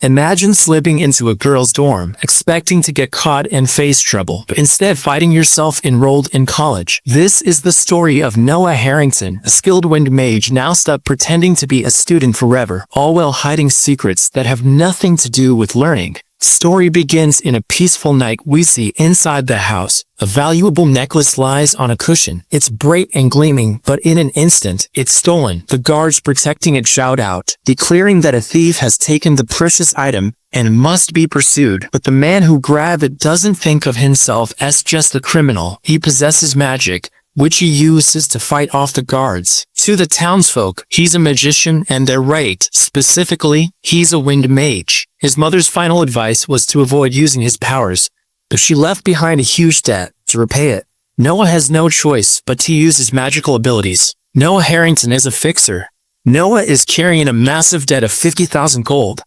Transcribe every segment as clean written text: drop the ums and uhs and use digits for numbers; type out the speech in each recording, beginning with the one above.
Imagine slipping into a girl's dorm, expecting to get caught and face trouble, but instead finding yourself enrolled in college. This is the story of Noah Harrington, a skilled wind mage now stuck pretending to be a student forever, all while hiding secrets that have nothing to do with learning. Story begins in a peaceful night we see inside the house. A valuable necklace lies on a cushion. It's bright and gleaming, but in an instant, it's stolen. The guards protecting it shout out, declaring that a thief has taken the precious item and must be pursued. But the man who grabbed it doesn't think of himself as just a criminal. He possesses magic, which he uses to fight off the guards. To the townsfolk, he's a magician and they're right. Specifically, he's a wind mage. His mother's final advice was to avoid using his powers, but she left behind a huge debt. To repay it, Noah has no choice but to use his magical abilities. Noah Harrington is a fixer. Noah is carrying a massive debt of 50,000 gold.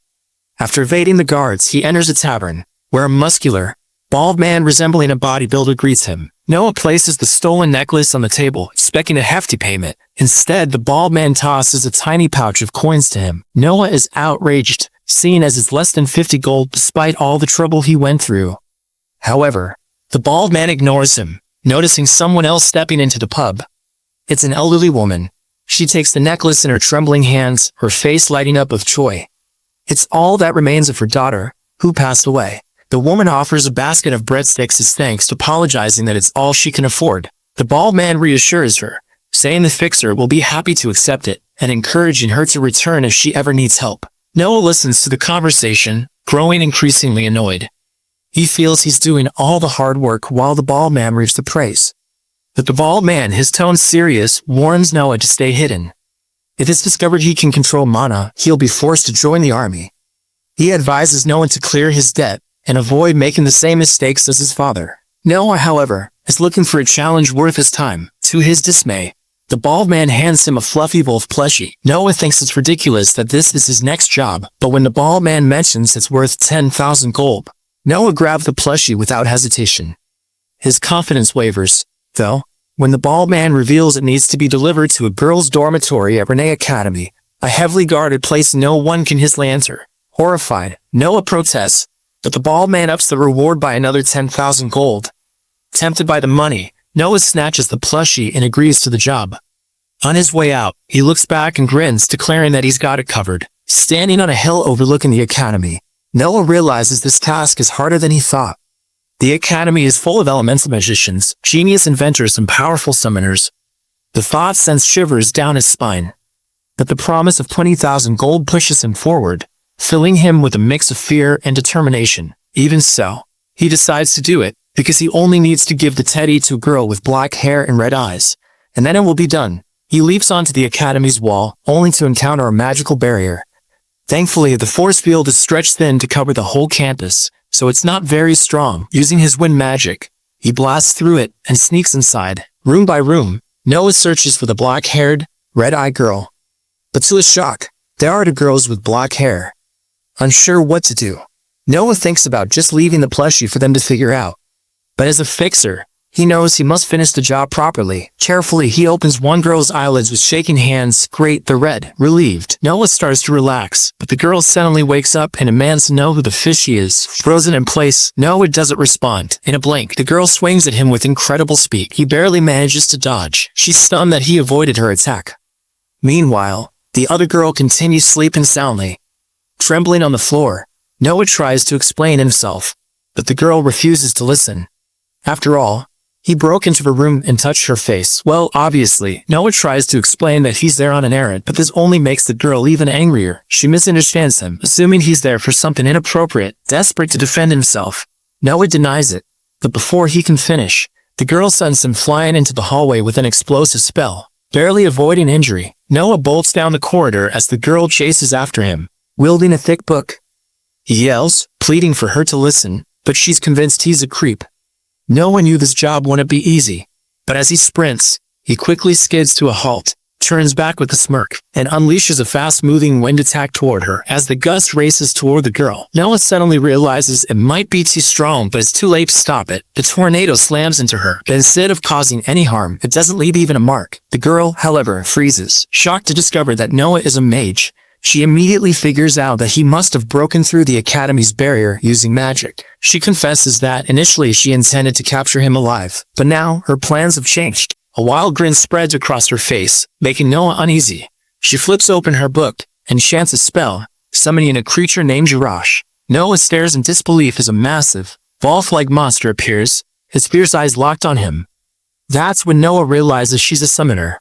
After evading the guards, he enters a tavern, where a muscular, bald man resembling a bodybuilder greets him. Noah places the stolen necklace on the table, expecting a hefty payment. Instead, the bald man tosses a tiny pouch of coins to him. Noah is outraged, seeing as it's less than 50 gold despite all the trouble he went through. However, the bald man ignores him, noticing someone else stepping into the pub. It's an elderly woman. She takes the necklace in her trembling hands, her face lighting up with joy. It's all that remains of her daughter, who passed away. The woman offers a basket of breadsticks as thanks, apologizing that it's all she can afford. The bald man reassures her, saying the fixer will be happy to accept it, and encouraging her to return if she ever needs help. Noah listens to the conversation, growing increasingly annoyed. He feels he's doing all the hard work while the bald man reaps the praise. But the bald man, his tone serious, warns Noah to stay hidden. If it's discovered he can control mana, he'll be forced to join the army. He advises Noah to clear his debt and avoid making the same mistakes as his father. Noah, however, is looking for a challenge worth his time. To his dismay, the bald man hands him a fluffy wolf plushie. Noah thinks it's ridiculous that this is his next job, but when the bald man mentions it's worth 10,000 gold, Noah grabs the plushie without hesitation. His confidence wavers, though, when the bald man reveals it needs to be delivered to a girls' dormitory at Renee Academy, a heavily guarded place no one can easily enter. Horrified, Noah protests, but the bald man ups the reward by another 10,000 gold. Tempted by the money, Noah snatches the plushie and agrees to the job. On his way out, he looks back and grins, declaring that he's got it covered. Standing on a hill overlooking the academy, Noah realizes this task is harder than he thought. The academy is full of elemental magicians, genius inventors, and powerful summoners. The thought sends shivers down his spine. But the promise of 20,000 gold pushes him forward, filling him with a mix of fear and determination. Even so, he decides to do it, because he only needs to give the teddy to a girl with black hair and red eyes, and then it will be done. He leaps onto the academy's wall, only to encounter a magical barrier. Thankfully, the force field is stretched thin to cover the whole campus, so it's not very strong. Using his wind magic, he blasts through it and sneaks inside. Room by room, Noah searches for the black-haired, red-eyed girl. But to his shock, there are two girls with black hair. Unsure what to do, Noah thinks about just leaving the plushie for them to figure out. But as a fixer, he knows he must finish the job properly. Carefully, he opens one girl's eyelids with shaking hands. Great, the red. Relieved, Noah starts to relax, but the girl suddenly wakes up and demands to know who the fishy is. Frozen in place, Noah doesn't respond. In a blink, the girl swings at him with incredible speed. He barely manages to dodge. She's stunned that he avoided her attack. Meanwhile, the other girl continues sleeping soundly. Trembling on the floor, Noah tries to explain himself, but the girl refuses to listen. After all, he broke into her room and touched her face. Well, obviously, Noah tries to explain that he's there on an errand, but this only makes the girl even angrier. She misunderstands him, assuming he's there for something inappropriate. Desperate to defend himself, Noah denies it. But before he can finish, the girl sends him flying into the hallway with an explosive spell. Barely avoiding injury, Noah bolts down the corridor as the girl chases after him, wielding a thick book. He yells, pleading for her to listen, but she's convinced he's a creep. Noah knew this job wouldn't be easy, but as he sprints, he quickly skids to a halt, turns back with a smirk, and unleashes a fast-moving wind attack toward her. As the gust races toward the girl, Noah suddenly realizes it might be too strong, but it's too late to stop it. The tornado slams into her, but instead of causing any harm, it doesn't leave even a mark. The girl, however, freezes, shocked to discover that Noah is a mage. She immediately figures out that he must have broken through the academy's barrier using magic. She confesses that initially she intended to capture him alive, but now her plans have changed. A wild grin spreads across her face, making Noah uneasy. She flips open her book and chants a spell, summoning a creature named Jirash. Noah stares in disbelief as a massive, wolf-like monster appears, his fierce eyes locked on him. That's when Noah realizes she's a summoner.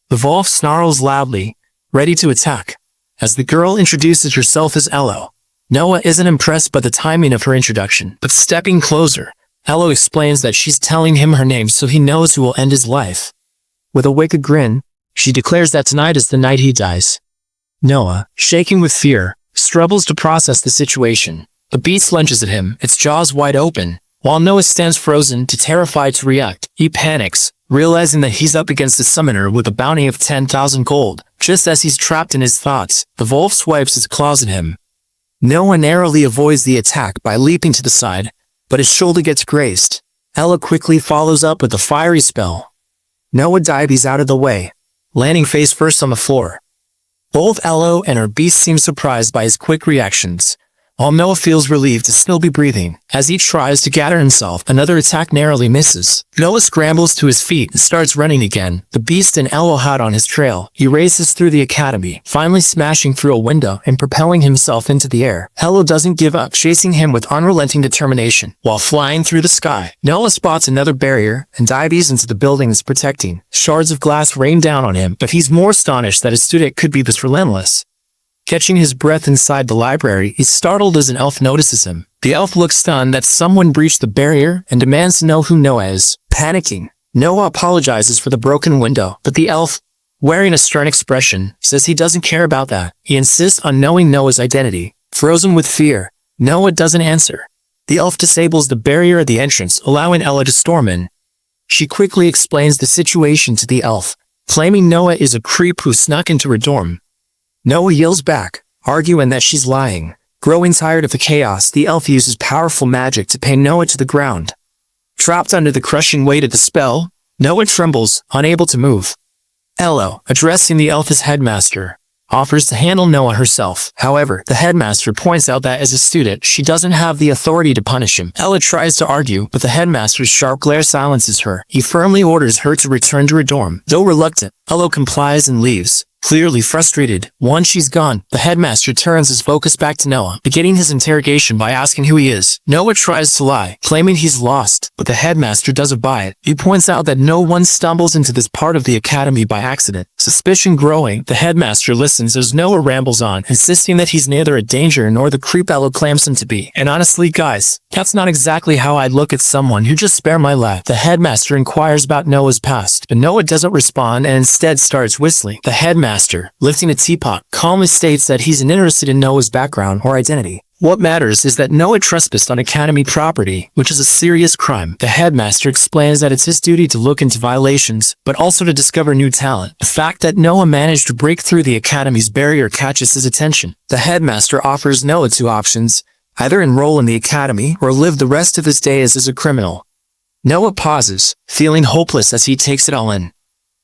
The wolf snarls loudly, ready to attack. As the girl introduces herself as Elo, Noah isn't impressed by the timing of her introduction, but stepping closer, Elo explains that she's telling him her name so he knows who will end his life. With a wicked grin, she declares that tonight is the night he dies. Noah, shaking with fear, struggles to process the situation. The beast lunges at him, its jaws wide open. While Noah stands frozen, too terrified to react, he panics, realizing that he's up against a summoner with a bounty of 10,000 gold. Just as he's trapped in his thoughts, the wolf swipes its claws at him. Noah narrowly avoids the attack by leaping to the side, but his shoulder gets grazed. Ella quickly follows up with a fiery spell. Noah dives out of the way, landing face first on the floor. Both Elo and her beast seem surprised by his quick reactions, while Noah feels relieved to still be breathing. As he tries to gather himself, another attack narrowly misses. Noah scrambles to his feet and starts running again, the beast and Elo hot on his trail. He races through the academy, finally smashing through a window and propelling himself into the air. Elo doesn't give up, chasing him with unrelenting determination. While flying through the sky, Noah spots another barrier and dives into the building it's protecting. Shards of glass rain down on him, but he's more astonished that his student could be this relentless. Catching his breath inside the library, he's startled as an elf notices him. The elf looks stunned that someone breached the barrier and demands to know who Noah is. Panicking, Noah apologizes for the broken window, but the elf, wearing a stern expression, says he doesn't care about that. He insists on knowing Noah's identity. Frozen with fear, Noah doesn't answer. The elf disables the barrier at the entrance, allowing Ella to storm in. She quickly explains the situation to the elf, claiming Noah is a creep who snuck into her dorm. Noah yells back, arguing that she's lying. Growing tired of the chaos, the elf uses powerful magic to pin Noah to the ground. Trapped under the crushing weight of the spell, Noah trembles, unable to move. Elo, addressing the elf as headmaster, offers to handle Noah herself. However, the headmaster points out that as a student, she doesn't have the authority to punish him. Ella tries to argue, but the headmaster's sharp glare silences her. He firmly orders her to return to her dorm. Though reluctant, Elo complies and leaves. Clearly frustrated, once she's gone, the headmaster turns his focus back to Noah, beginning his interrogation by asking who he is. Noah tries to lie, claiming he's lost, but the headmaster doesn't buy it. He points out that no one stumbles into this part of the academy by accident. Suspicion growing, the headmaster listens as Noah rambles on, insisting that he's neither a danger nor the creep Elo claims him to be. And honestly, guys, that's not exactly how I'd look at someone who just spared my life. The headmaster inquires about Noah's past, but Noah doesn't respond and instead starts whistling. The headmaster, lifting a teapot, calmly states that he's interested in Noah's background or identity. What matters is that Noah trespassed on academy property, which is a serious crime. The headmaster explains that it's his duty to look into violations, but also to discover new talent. The fact that Noah managed to break through the academy's barrier catches his attention. The headmaster offers Noah two options: either enroll in the academy or live the rest of his days as a criminal. Noah pauses, feeling hopeless as he takes it all in.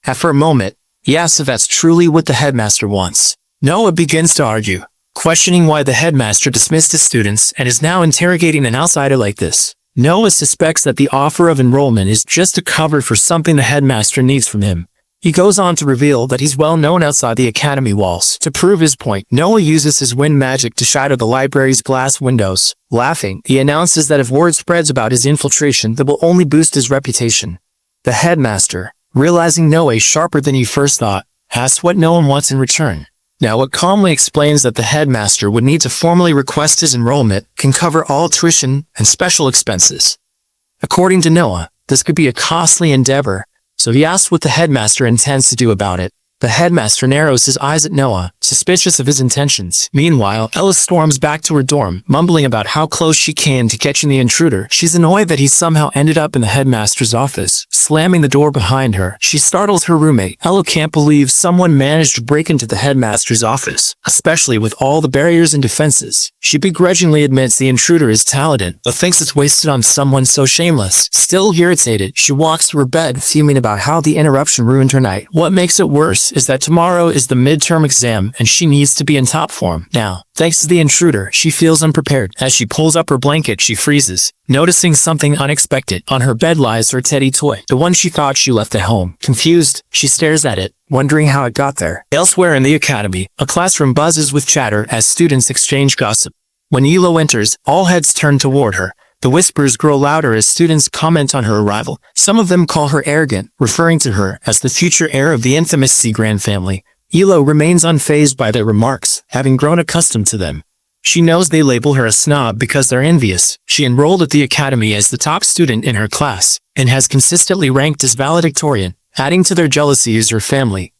After a moment, he asks if that's truly what the headmaster wants. Noah begins to argue, questioning why the headmaster dismissed his students and is now interrogating an outsider like this. Noah suspects that the offer of enrollment is just a cover for something the headmaster needs from him. He goes on to reveal that he's well known outside the academy walls. To prove his point, Noah uses his wind magic to shatter the library's glass windows. Laughing, he announces that if word spreads about his infiltration, that will only boost his reputation. The headmaster, realizing Noah sharper than he first thought, asks what Noah wants in return. Noah calmly explains that the headmaster would need to formally request his enrollment, can cover all tuition and special expenses. According to Noah, this could be a costly endeavor, so he asks what the headmaster intends to do about it. The headmaster narrows his eyes at Noah, suspicious of his intentions. Meanwhile, Ella storms back to her dorm, mumbling about how close she came to catching the intruder. She's annoyed that he somehow ended up in the headmaster's office. Slamming the door behind her, she startles her roommate. Ella can't believe someone managed to break into the headmaster's office, especially with all the barriers and defenses. She begrudgingly admits the intruder is talented, but thinks it's wasted on someone so shameless. Still irritated, she walks to her bed, fuming about how the interruption ruined her night. What makes it worse is that tomorrow is the midterm exam and she needs to be in top form now. Thanks to the intruder, she feels unprepared. As she pulls up her blanket, she freezes, noticing something unexpected. On her bed lies her teddy toy, the one she thought she left at home. Confused, she stares at it, wondering how it got there. Elsewhere in the academy, a classroom buzzes with chatter as students exchange gossip. When Ilo enters, all heads turn toward her. The whispers grow louder as students comment on her arrival. Some of them call her arrogant, referring to her as the future heir of the infamous Seagrand family. Ilo remains unfazed by their remarks, having grown accustomed to them. She knows they label her a snob because they're envious. She enrolled at the academy as the top student in her class, and has consistently ranked as valedictorian. Adding to their jealousy is her family.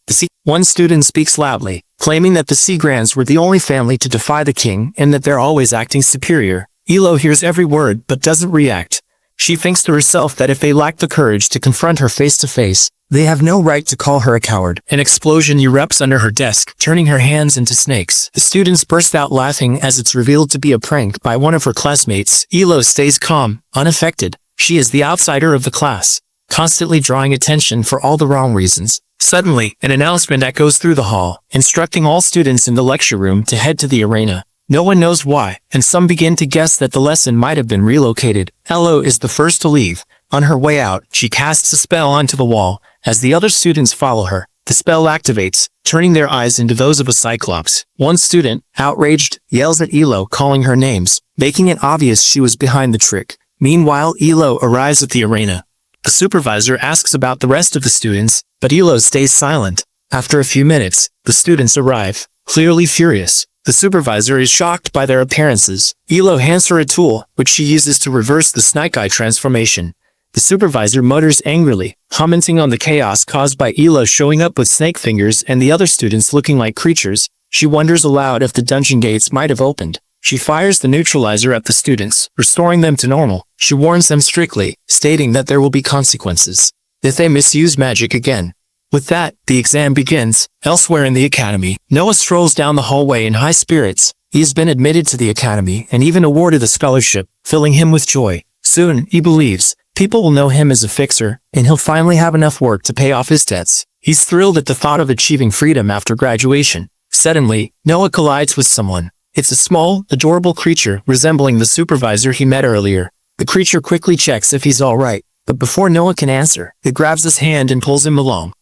One student speaks loudly, claiming that the Seagrands were the only family to defy the king and that they're always acting superior. Ilo hears every word but doesn't react. She thinks to herself that if they lack the courage to confront her face to face, they have no right to call her a coward. An explosion erupts under her desk, turning her hands into snakes. The students burst out laughing as it's revealed to be a prank by one of her classmates. Ilo stays calm, unaffected. She is the outsider of the class, constantly drawing attention for all the wrong reasons. Suddenly, an announcement echoes through the hall, instructing all students in the lecture room to head to the arena. No one knows why, and some begin to guess that the lesson might have been relocated. Elo is the first to leave. On her way out, she casts a spell onto the wall. As the other students follow her, the spell activates, turning their eyes into those of a cyclops. One student, outraged, yells at Elo, calling her names, making it obvious she was behind the trick. Meanwhile, Elo arrives at the arena. The supervisor asks about the rest of the students, but Elo stays silent. After a few minutes, the students arrive, clearly furious. The supervisor is shocked by their appearances. Elo hands her a tool, which she uses to reverse the Snake Eye transformation. The supervisor mutters angrily, commenting on the chaos caused by Elo showing up with snake fingers and the other students looking like creatures. She wonders aloud if the dungeon gates might have opened. She fires the neutralizer at the students, restoring them to normal. She warns them strictly, stating that there will be consequences if they misuse magic again. With that, the exam begins. Elsewhere in the academy, Noah strolls down the hallway in high spirits. He has been admitted to the academy and even awarded a scholarship, filling him with joy. Soon, he believes, people will know him as a fixer, and he'll finally have enough work to pay off his debts. He's thrilled at the thought of achieving freedom after graduation. Suddenly, Noah collides with someone. It's a small, adorable creature resembling the supervisor he met earlier. The creature quickly checks if he's all right, but before Noah can answer, it grabs his hand and pulls him along.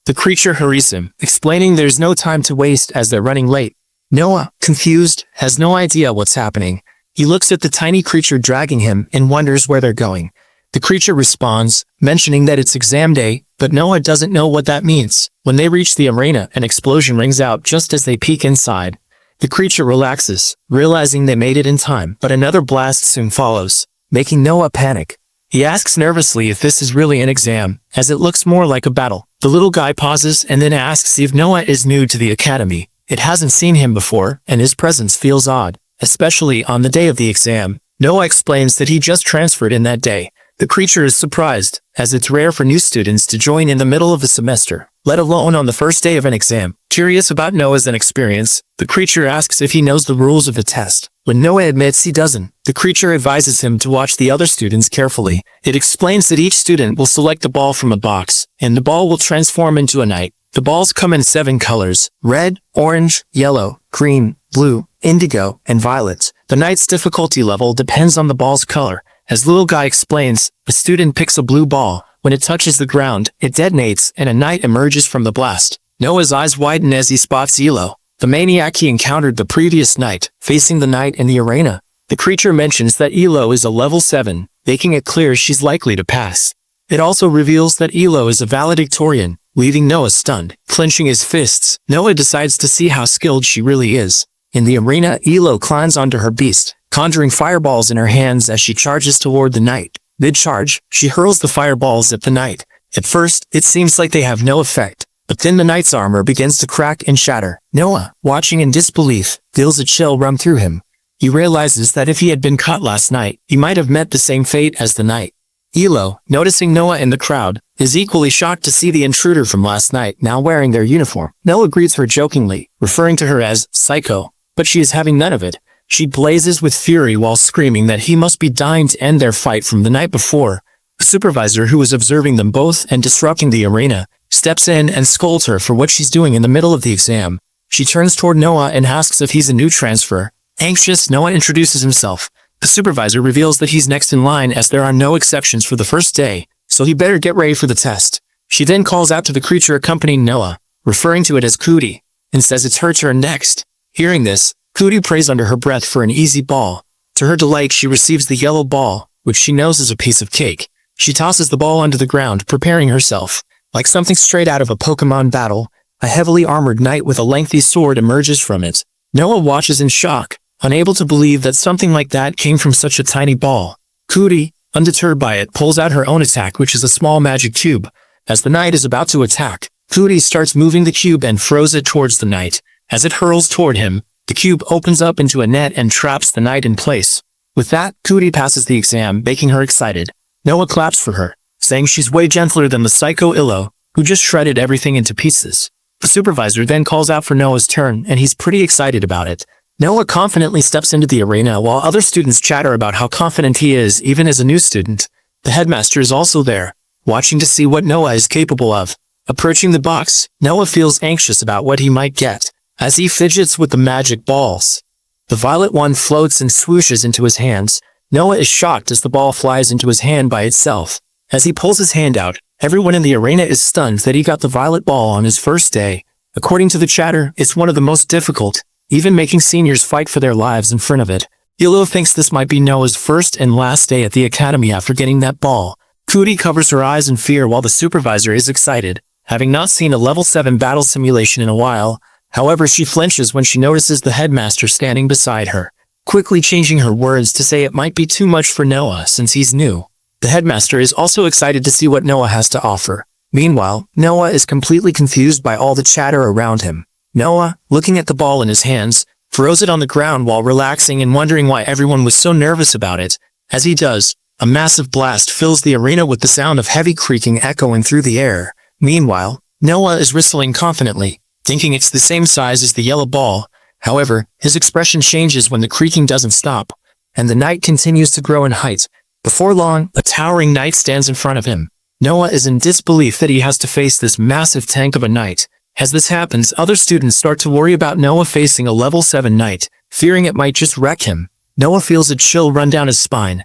The creature hurries him, explaining there's no time to waste as they're running late. Noah, confused, has no idea what's happening. He looks at the tiny creature dragging him and wonders where they're going. The creature responds, mentioning that it's exam day, but Noah doesn't know what that means. When they reach the arena, an explosion rings out just as they peek inside. The creature relaxes, realizing they made it in time, but another blast soon follows, making Noah panic. He asks nervously if this is really an exam, as it looks more like a battle. The little guy pauses and then asks if Noah is new to the academy. It hasn't seen him before, and his presence feels odd, especially on the day of the exam. Noah explains that he just transferred in that day. The creature is surprised, as it's rare for new students to join in the middle of the semester, let alone on the first day of an exam. Curious about Noah's inexperience, the creature asks if he knows the rules of the test. When Noah admits he doesn't, the creature advises him to watch the other students carefully. It explains that each student will select a ball from a box, and the ball will transform into a knight. The balls come in 7 colors: red, orange, yellow, green, blue, indigo, and violet. The knight's difficulty level depends on the ball's color. As Little Guy explains, a student picks a blue ball. When it touches the ground, it detonates and a knight emerges from the blast. Noah's eyes widen as he spots Elo, the maniac he encountered the previous night, facing the knight in the arena. The creature mentions that Elo is a level 7, making it clear she's likely to pass. It also reveals that Elo is a valedictorian, leaving Noah stunned. Clenching his fists, Noah decides to see how skilled she really is. In the arena, Elo climbs onto her beast, conjuring fireballs in her hands as she charges toward the knight. Mid-charge, she hurls the fireballs at the knight. At first, it seems like they have no effect, but then the knight's armor begins to crack and shatter. Noah, watching in disbelief, feels a chill run through him. He realizes that if he had been caught last night, he might have met the same fate as the knight. Elo, noticing Noah in the crowd, is equally shocked to see the intruder from last night now wearing their uniform. Noah greets her jokingly, referring to her as psycho, but she is having none of it. She blazes with fury while screaming that he must be dying to end their fight from the night before. The supervisor, who was observing them both and disrupting the arena, steps in and scolds her for what she's doing in the middle of the exam. She turns toward Noah and asks if he's a new transfer. Anxious, Noah introduces himself. The supervisor reveals that he's next in line as there are no exceptions for the first day, so he better get ready for the test. She then calls out to the creature accompanying Noah, referring to it as Cootie, and says it's her turn next. Hearing this, Cootie prays under her breath for an easy ball. To her delight, she receives the yellow ball, which she knows is a piece of cake. She tosses the ball onto the ground, preparing herself. Like something straight out of a Pokemon battle, a heavily armored knight with a lengthy sword emerges from it. Noah watches in shock, unable to believe that something like that came from such a tiny ball. Cootie, undeterred by it, pulls out her own attack, which is a small magic cube. As the knight is about to attack, Cootie starts moving the cube and throws it towards the knight. As it hurls toward him, the cube opens up into a net and traps the knight in place. With that, Cootie passes the exam, making her excited. Noah claps for her, saying she's way gentler than the psycho Illo, who just shredded everything into pieces. The supervisor then calls out for Noah's turn, and he's pretty excited about it. Noah confidently steps into the arena while other students chatter about how confident he is even as a new student. The headmaster is also there, watching to see what Noah is capable of. Approaching the box, Noah feels anxious about what he might get, as he fidgets with the magic balls. The violet one floats and swooshes into his hands. Noah is shocked as the ball flies into his hand by itself. As he pulls his hand out, everyone in the arena is stunned that he got the violet ball on his first day. According to the chatter, it's one of the most difficult, even making seniors fight for their lives in front of it. Illo thinks this might be Noah's first and last day at the academy after getting that ball. Cootie covers her eyes in fear while the supervisor is excited, having not seen a level 7 battle simulation in a while. However, she flinches when she notices the headmaster standing beside her, quickly changing her words to say it might be too much for Noah since he's new. The headmaster is also excited to see what Noah has to offer. Meanwhile, Noah is completely confused by all the chatter around him. Noah, looking at the ball in his hands, throws it on the ground while relaxing and wondering why everyone was so nervous about it. As he does, a massive blast fills the arena with the sound of heavy creaking echoing through the air. Meanwhile, Noah is whistling confidently, thinking it's the same size as the yellow ball. However, his expression changes when the creaking doesn't stop, and the knight continues to grow in height. Before long, a towering knight stands in front of him. Noah is in disbelief that he has to face this massive tank of a knight. As this happens, other students start to worry about Noah facing a level 7 knight, fearing it might just wreck him. Noah feels a chill run down his spine.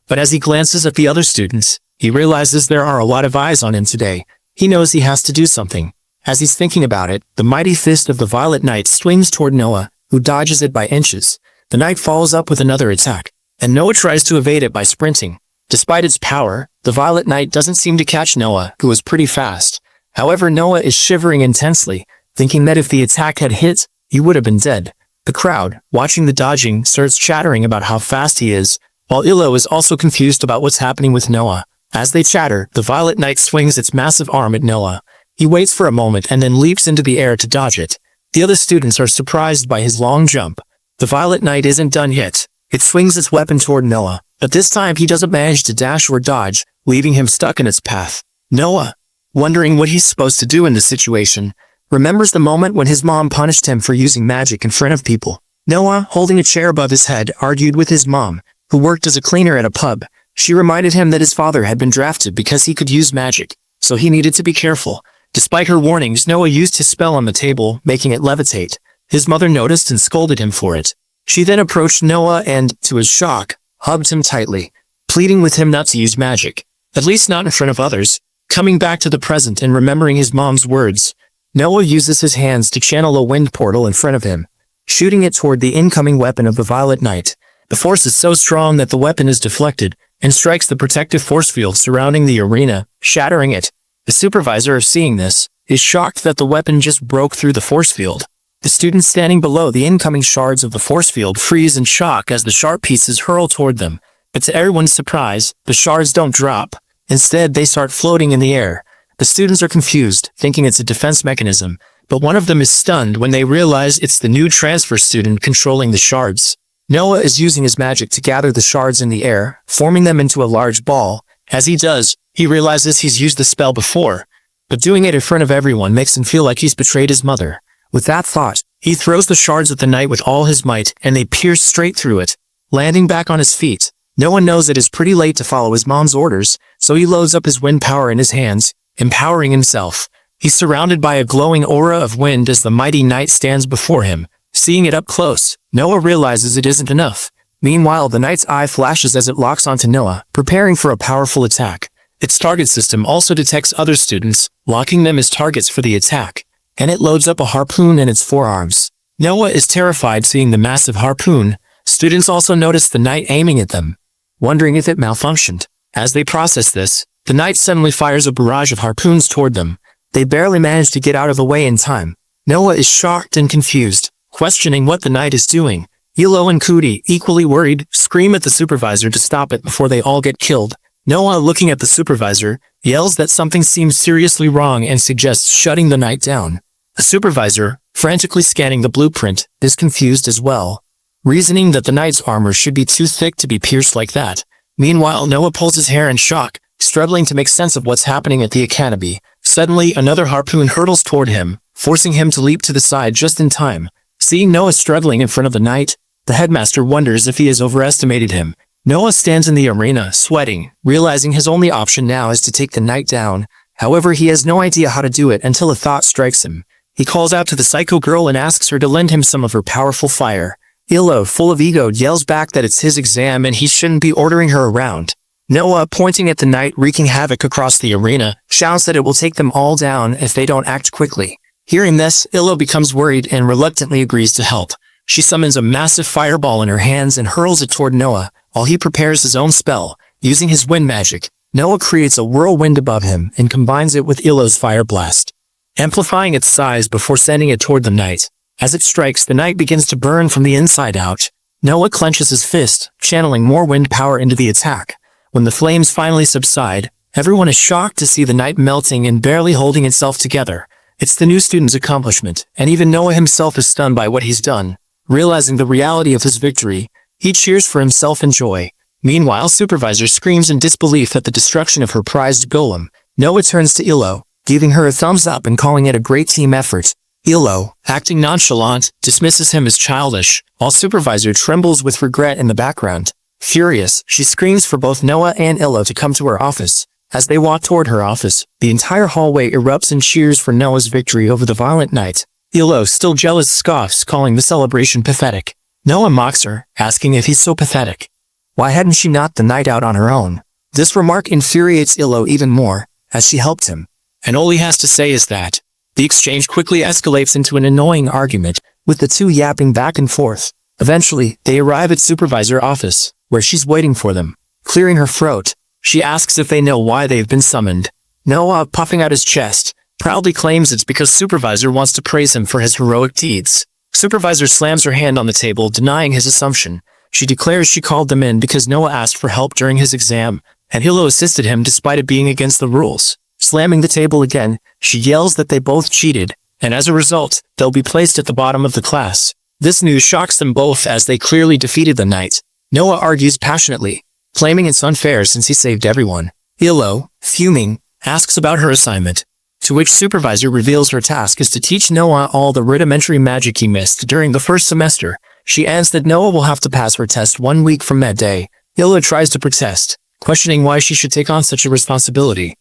But as he glances at the other students, he realizes there are a lot of eyes on him today. He knows he has to do something. As he's thinking about it, the mighty fist of the Violet Knight swings toward Noah, who dodges it by inches. The knight follows up with another attack, and Noah tries to evade it by sprinting. Despite its power, the Violet Knight doesn't seem to catch Noah, who is pretty fast. However, Noah is shivering intensely, thinking that if the attack had hit, he would have been dead. The crowd, watching the dodging, starts chattering about how fast he is, while Illo is also confused about what's happening with Noah. As they chatter, the Violet Knight swings its massive arm at Noah. He waits for a moment and then leaps into the air to dodge it. The other students are surprised by his long jump. The Violet Knight isn't done yet. It swings its weapon toward Noah, but this time he doesn't manage to dash or dodge, leaving him stuck in its path. Noah, wondering what he's supposed to do in this situation, remembers the moment when his mom punished him for using magic in front of people. Noah, holding a chair above his head, argued with his mom, who worked as a cleaner at a pub. She reminded him that his father had been drafted because he could use magic, so he needed to be careful. Despite her warnings, Noah used his spell on the table, making it levitate. His mother noticed and scolded him for it. She then approached Noah and, to his shock, hugged him tightly, pleading with him not to use magic, at least not in front of others. Coming back to the present and remembering his mom's words, Noah uses his hands to channel a wind portal in front of him, shooting it toward the incoming weapon of the Violet Knight. The force is so strong that the weapon is deflected and strikes the protective force field surrounding the arena, shattering it. The supervisor, seeing this, is shocked that the weapon just broke through the force field. The students standing below the incoming shards of the force field freeze in shock as the sharp pieces hurl toward them. But to everyone's surprise, the shards don't drop. Instead, they start floating in the air. The students are confused, thinking it's a defense mechanism, but one of them is stunned when they realize it's the new transfer student controlling the shards. Noah is using his magic to gather the shards in the air, forming them into a large ball. As he does, he realizes he's used the spell before, but doing it in front of everyone makes him feel like he's betrayed his mother. With that thought, he throws the shards at the knight with all his might, and they pierce straight through it, landing back on his feet. Noah knows it is pretty late to follow his mom's orders, so he loads up his wind power in his hands, empowering himself. He's surrounded by a glowing aura of wind as the mighty knight stands before him. Seeing it up close, Noah realizes it isn't enough. Meanwhile, the knight's eye flashes as it locks onto Noah, preparing for a powerful attack. Its target system also detects other students, locking them as targets for the attack, and it loads up a harpoon in its forearms. Noah is terrified seeing the massive harpoon. Students also notice the knight aiming at them, wondering if it malfunctioned. As they process this, the knight suddenly fires a barrage of harpoons toward them. They barely manage to get out of the way in time. Noah is shocked and confused, questioning what the knight is doing. Ilo and Kuti, equally worried, scream at the supervisor to stop it before they all get killed. Noah, looking at the supervisor, yells that something seems seriously wrong and suggests shutting the knight down. The supervisor, frantically scanning the blueprint, is confused as well, reasoning that the knight's armor should be too thick to be pierced like that. Meanwhile, Noah pulls his hair in shock, struggling to make sense of what's happening at the academy. Suddenly, another harpoon hurtles toward him, forcing him to leap to the side just in time. Seeing Noah struggling in front of the knight, the headmaster wonders if he has overestimated him. Noah stands in the arena, sweating, realizing his only option now is to take the knight down. However, he has no idea how to do it until a thought strikes him. He calls out to the psycho girl and asks her to lend him some of her powerful fire. Ilo, full of ego, yells back that it's his exam and he shouldn't be ordering her around. Noah, pointing at the knight wreaking havoc across the arena, shouts that it will take them all down if they don't act quickly. Hearing this, Ilo becomes worried and reluctantly agrees to help. She summons a massive fireball in her hands and hurls it toward Noah, while he prepares his own spell. Using his wind magic, Noah creates a whirlwind above him and combines it with Ilo's fire blast, amplifying its size before sending it toward the knight. As it strikes, the knight begins to burn from the inside out. Noah clenches his fist, channeling more wind power into the attack. When the flames finally subside, everyone is shocked to see the knight melting and barely holding itself together. It's the new student's accomplishment, and even Noah himself is stunned by what he's done. Realizing the reality of his victory, he cheers for himself in joy. Meanwhile, Supervisor screams in disbelief at the destruction of her prized golem. Noah turns to Ilo, giving her a thumbs up and calling it a great team effort. Ilo, acting nonchalant, dismisses him as childish, while Supervisor trembles with regret in the background. Furious, she screams for both Noah and Ilo to come to her office. As they walk toward her office, the entire hallway erupts in cheers for Noah's victory over the violent knight. Ilo, still jealous, scoffs, calling the celebration pathetic. Noah mocks her, asking if he's so pathetic. Why hadn't she knocked the knight out on her own? This remark infuriates Ilo even more, as she helped him. And all he has to say is that. The exchange quickly escalates into an annoying argument, with the two yapping back and forth. Eventually, they arrive at Supervisor's office, where she's waiting for them. Clearing her throat, she asks if they know why they've been summoned. Noah, puffing out his chest, proudly claims it's because Supervisor wants to praise him for his heroic deeds. Supervisor slams her hand on the table, denying his assumption. She declares she called them in because Noah asked for help during his exam, and Hilo assisted him despite it being against the rules. Slamming the table again, she yells that they both cheated, and as a result, they'll be placed at the bottom of the class. This news shocks them both as they clearly defeated the knight. Noah argues passionately, claiming it's unfair since he saved everyone. Ilo, fuming, asks about her assignment, to which Supervisor reveals her task is to teach Noah all the rudimentary magic he missed during the first semester. She adds that Noah will have to pass her test 1 week from that day. Ilo tries to protest, questioning why she should take on such a responsibility.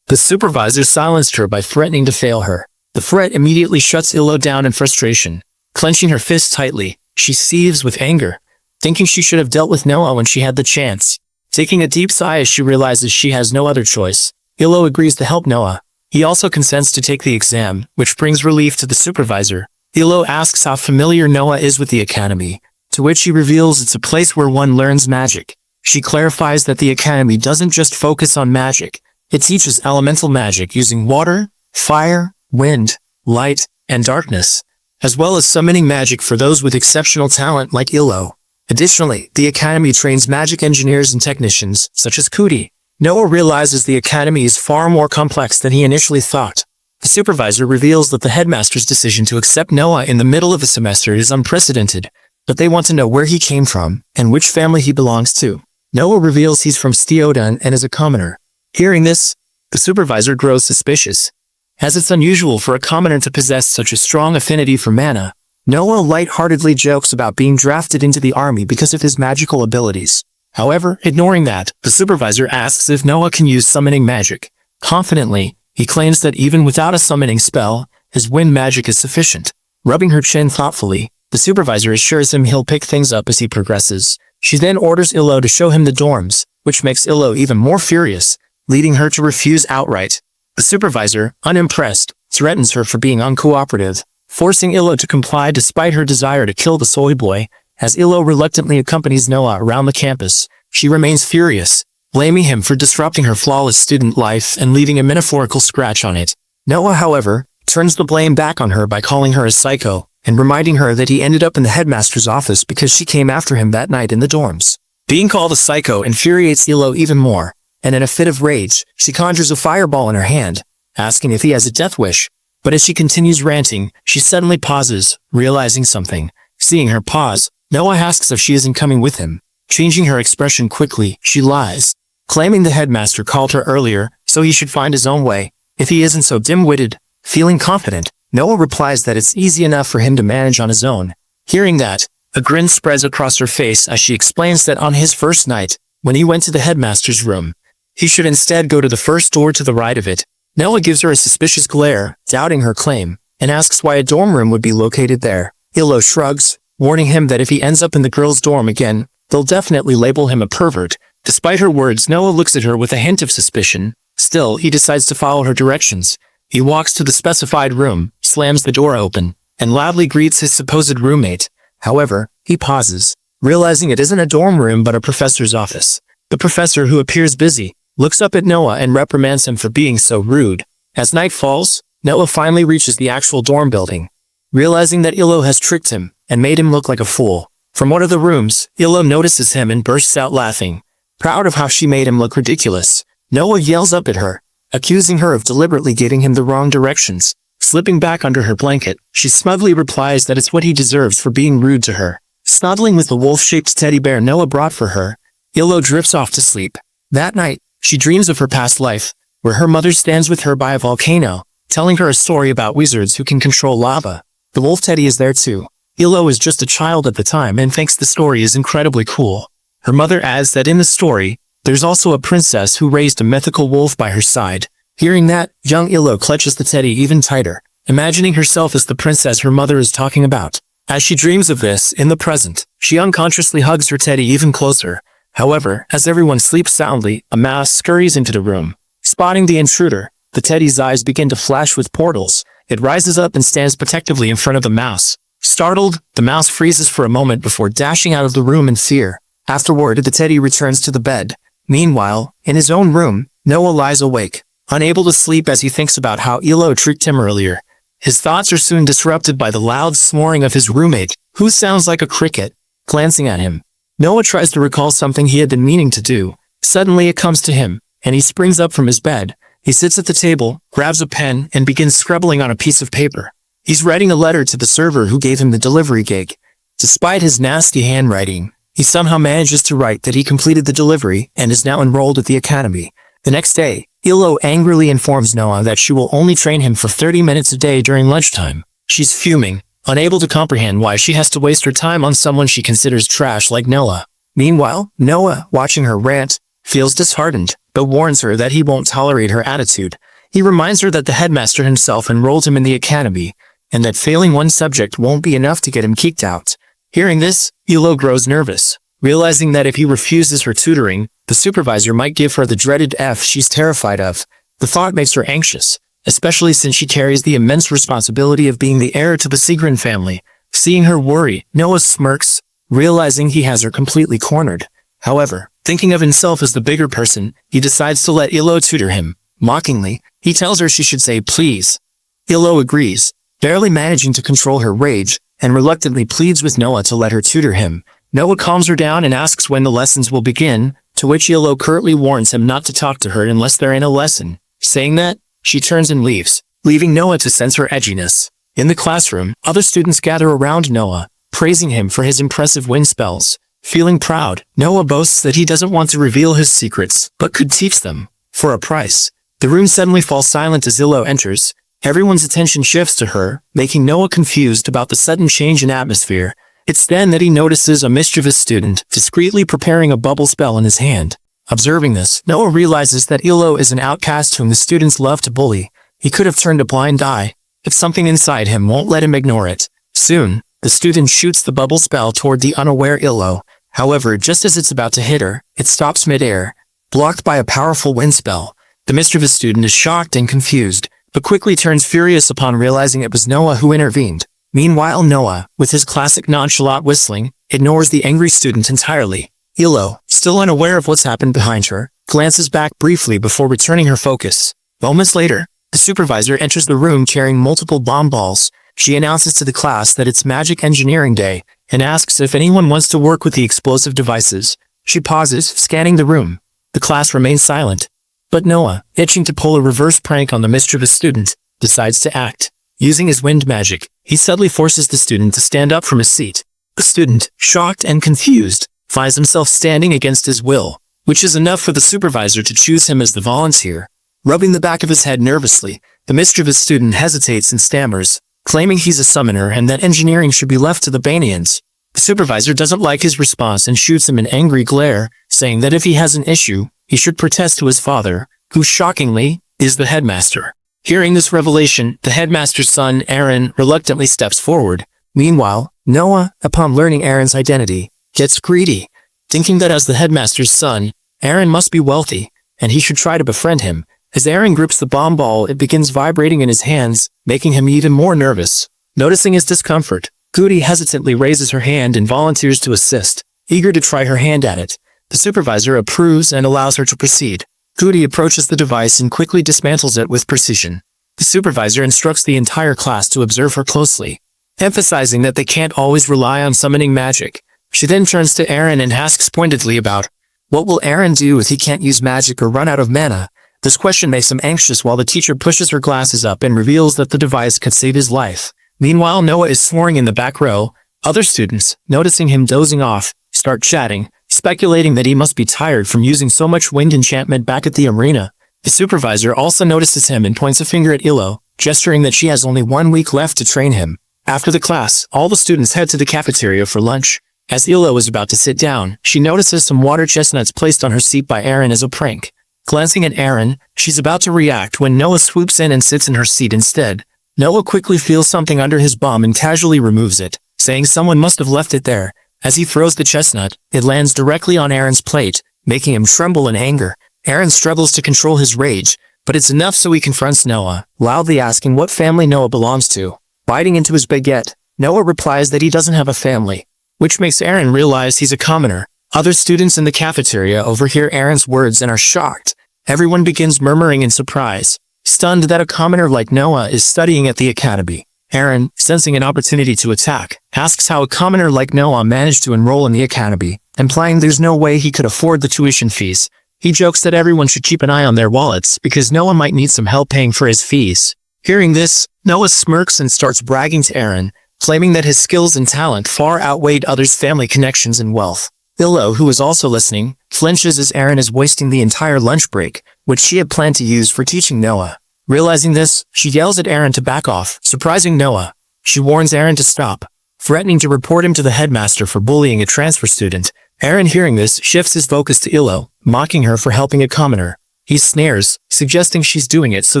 The Supervisor silenced her by threatening to fail her. The threat immediately shuts Ilo down in frustration. Clenching her fist tightly, she seethes with anger, thinking she should have dealt with Noah when she had the chance. Taking a deep sigh as she realizes she has no other choice, Ilo agrees to help Noah. He also consents to take the exam, which brings relief to the Supervisor. Ilo asks how familiar Noah is with the academy, to which he reveals it's a place where one learns magic. She clarifies that the academy doesn't just focus on magic. It teaches elemental magic using water, fire, wind, light, and darkness, as well as summoning magic for those with exceptional talent like Ilo. Additionally, the academy trains magic engineers and technicians, such as Kuti. Noah realizes the academy is far more complex than he initially thought. The Supervisor reveals that the headmaster's decision to accept Noah in the middle of the semester is unprecedented, but they want to know where he came from and which family he belongs to. Noah reveals he's from Stiodan and is a commoner. Hearing this, the Supervisor grows suspicious, as it's unusual for a commoner to possess such a strong affinity for mana. Noah lightheartedly jokes about being drafted into the army because of his magical abilities. However, ignoring that, the Supervisor asks if Noah can use summoning magic. Confidently, He claims that even without a summoning spell, his wind magic is sufficient. Rubbing her chin thoughtfully, the supervisor assures him he'll pick things up as he progresses. She then orders Illo to show him the dorms, which makes Illo even more furious, leading her to refuse outright. The supervisor, unimpressed, threatens her for being uncooperative, forcing Illo to comply despite her desire to kill the soy boy. As Illo reluctantly accompanies Noah around the campus, she remains furious, blaming him for disrupting her flawless student life and leaving a metaphorical scratch on it. Noah, however, turns the blame back on her by calling her a psycho and reminding her that he ended up in the headmaster's office because she came after him that night in the dorms. Being called a psycho infuriates Illo even more, and in a fit of rage, she conjures a fireball in her hand, asking if he has a death wish. But as she continues ranting, she suddenly pauses, realizing something. Seeing her pause, Noah asks if she isn't coming with him. Changing her expression quickly, she lies, claiming the headmaster called her earlier, so he should find his own way, if he isn't so dim-witted. Feeling confident, Noah replies that it's easy enough for him to manage on his own. Hearing that, a grin spreads across her face as she explains that on his first night, when he went to the headmaster's room, he should instead go to the first door to the right of it. Noah gives her a suspicious glare, doubting her claim, and asks why a dorm room would be located there. Illo shrugs, warning him that if he ends up in the girls' dorm again, they'll definitely label him a pervert. Despite her words, Noah looks at her with a hint of suspicion. Still, he decides to follow her directions. He walks to the specified room, slams the door open, and loudly greets his supposed roommate. However, he pauses, realizing it isn't a dorm room but a professor's office. The professor, who appears busy, looks up at Noah and reprimands him for being so rude. As night falls, Noah finally reaches the actual dorm building, realizing that Illo has tricked him and made him look like a fool. From one of the rooms, Illo notices him and bursts out laughing, proud of how she made him look ridiculous. Noah yells up at her, accusing her of deliberately giving him the wrong directions. Slipping back under her blanket, she smugly replies that it's what he deserves for being rude to her. Snuggling with the wolf-shaped teddy bear Noah brought for her, Illo drifts off to sleep. That night, she dreams of her past life, where her mother stands with her by a volcano, telling her a story about wizards who can control lava. The wolf teddy is there too. Illo is just a child at the time and thinks the story is incredibly cool. Her mother adds that in the story, there's also a princess who raised a mythical wolf by her side. Hearing that, young Illo clutches the teddy even tighter, imagining herself as the princess her mother is talking about. As she dreams of this in the present, she unconsciously hugs her teddy even closer. However, as everyone sleeps soundly, a mouse scurries into the room. Spotting the intruder, the teddy's eyes begin to flash with portals. It rises up and stands protectively in front of the mouse. Startled, the mouse freezes for a moment before dashing out of the room in fear. Afterward, the teddy returns to the bed. Meanwhile, in his own room, Noah lies awake, unable to sleep as he thinks about how Illo tricked him earlier. His thoughts are soon disrupted by the loud snoring of his roommate, who sounds like a cricket. Glancing at him, Noah tries to recall something he had been meaning to do. Suddenly it comes to him, and he springs up from his bed. He sits at the table, grabs a pen, and begins scribbling on a piece of paper. He's writing a letter to the server who gave him the delivery gig. Despite his nasty handwriting, he somehow manages to write that he completed the delivery and is now enrolled at the academy. The next day, Illo angrily informs Noah that she will only train him for 30 minutes a day during lunchtime. She's fuming, unable to comprehend why she has to waste her time on someone she considers trash like Noah. Meanwhile, Noah, watching her rant, feels disheartened, but warns her that he won't tolerate her attitude. He reminds her that the headmaster himself enrolled him in the academy, and that failing one subject won't be enough to get him kicked out. Hearing this, Illo grows nervous, realizing that if he refuses her tutoring, the supervisor might give her the dreaded F she's terrified of. The thought makes her anxious, especially since she carries the immense responsibility of being the heir to the Sigrin family. Seeing her worry, Noah smirks, realizing he has her completely cornered. However, thinking of himself as the bigger person, he decides to let Illo tutor him. Mockingly, he tells her she should say please. Illo agrees, barely managing to control her rage, and reluctantly pleads with Noah to let her tutor him. Noah calms her down and asks when the lessons will begin, to which Illo curtly warns him not to talk to her unless they're in a lesson. Saying that, she turns and leaves, leaving Noah to sense her edginess. In the classroom, other students gather around Noah, praising him for his impressive wind spells. Feeling proud, Noah boasts that he doesn't want to reveal his secrets, but could teach them, for a price. The room suddenly falls silent as Illo enters. Everyone's attention shifts to her, making Noah confused about the sudden change in atmosphere. It's then that he notices a mischievous student discreetly preparing a bubble spell in his hand. Observing this, Noah realizes that Ilo is an outcast whom the students love to bully. He could have turned a blind eye, if something inside him won't let him ignore it. Soon, the student shoots the bubble spell toward the unaware Ilo. However, just as it's about to hit her, it stops mid-air, blocked by a powerful wind spell. The mischievous student is shocked and confused, but quickly turns furious upon realizing it was Noah who intervened. Meanwhile, Noah, with his classic nonchalant whistling, ignores the angry student entirely. Ilo, still unaware of what's happened behind her, glances back briefly before returning her focus. Moments later, the supervisor enters the room carrying multiple bomb balls. She announces to the class that it's Magic Engineering Day and asks if anyone wants to work with the explosive devices. She pauses, scanning the room. The class remains silent. But Noah, itching to pull a reverse prank on the mischievous student, decides to act. Using his wind magic, he subtly forces the student to stand up from his seat. The student, shocked and confused, finds himself standing against his will, which is enough for the supervisor to choose him as the volunteer. Rubbing the back of his head nervously, the mischievous student hesitates and stammers, claiming he's a summoner and that engineering should be left to the Banians. The supervisor doesn't like his response and shoots him an angry glare, saying that if he has an issue, he should protest to his father, who shockingly is the headmaster. Hearing this revelation, the headmaster's son, Aaron, reluctantly steps forward. Meanwhile, Noah, upon learning Aaron's identity, gets greedy, thinking that as the headmaster's son, Aaron must be wealthy, and he should try to befriend him. As Aaron grips the bomb ball, it begins vibrating in his hands, making him even more nervous. Noticing his discomfort, Goody hesitantly raises her hand and volunteers to assist, eager to try her hand at it. The supervisor approves and allows her to proceed. Goody approaches the device and quickly dismantles it with precision. The supervisor instructs the entire class to observe her closely, emphasizing that they can't always rely on summoning magic. She then turns to Aaron and asks pointedly about, what will Aaron do if he can't use magic or run out of mana? This question makes him anxious while the teacher pushes her glasses up and reveals that the device could save his life. Meanwhile, Noah is snoring in the back row. Other students, noticing him dozing off, start chatting, speculating that he must be tired from using so much wind enchantment back at the arena. The supervisor also notices him and points a finger at Ilo, gesturing that she has only 1 week left to train him. After the class, all the students head to the cafeteria for lunch. As Ilo is about to sit down, she notices some water chestnuts placed on her seat by Aaron as a prank. Glancing at Aaron, she's about to react when Noah swoops in and sits in her seat instead. Noah quickly feels something under his bum and casually removes it, saying someone must have left it there. As he throws the chestnut, it lands directly on Aaron's plate, making him tremble in anger. Aaron struggles to control his rage, but it's enough so he confronts Noah, loudly asking what family Noah belongs to. Biting into his baguette, Noah replies that he doesn't have a family, which makes Aaron realize he's a commoner. Other students in the cafeteria overhear Aaron's words and are shocked. Everyone begins murmuring in surprise, stunned that a commoner like Noah is studying at the academy. Aaron, sensing an opportunity to attack, asks how a commoner like Noah managed to enroll in the academy, implying there's no way he could afford the tuition fees. He jokes that everyone should keep an eye on their wallets because Noah might need some help paying for his fees. Hearing this, Noah smirks and starts bragging to Aaron, claiming that his skills and talent far outweighed others' family connections and wealth. Ilo, who is also listening, flinches as Aaron is wasting the entire lunch break, which she had planned to use for teaching Noah. Realizing this, she yells at Aaron to back off, surprising Noah. She warns Aaron to stop, threatening to report him to the headmaster for bullying a transfer student. Aaron, hearing this, shifts his focus to Ilo, mocking her for helping a commoner. He snares, suggesting she's doing it so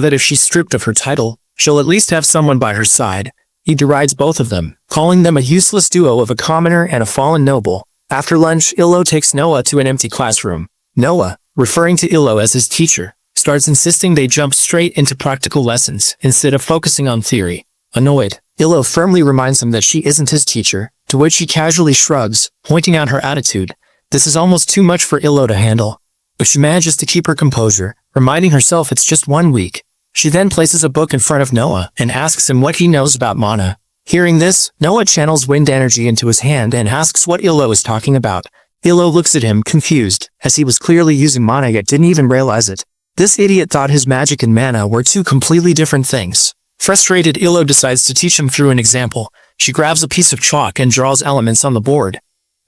that if she's stripped of her title, she'll at least have someone by her side. He derides both of them, calling them a useless duo of a commoner and a fallen noble. After lunch, Ilo takes Noah to an empty classroom. Noah, referring to Ilo as his teacher, starts insisting they jump straight into practical lessons instead of focusing on theory. Annoyed, Ilo firmly reminds him that she isn't his teacher, to which he casually shrugs, pointing out her attitude. This is almost too much for Ilo to handle, but she manages to keep her composure, reminding herself it's just 1 week. She then places a book in front of Noah and asks him what he knows about mana. Hearing this, Noah channels wind energy into his hand and asks what Ilo is talking about. Ilo looks at him, confused, as he was clearly using mana yet didn't even realize it. This idiot thought his magic and mana were two completely different things. Frustrated, Ilo decides to teach him through an example. She grabs a piece of chalk and draws elements on the board,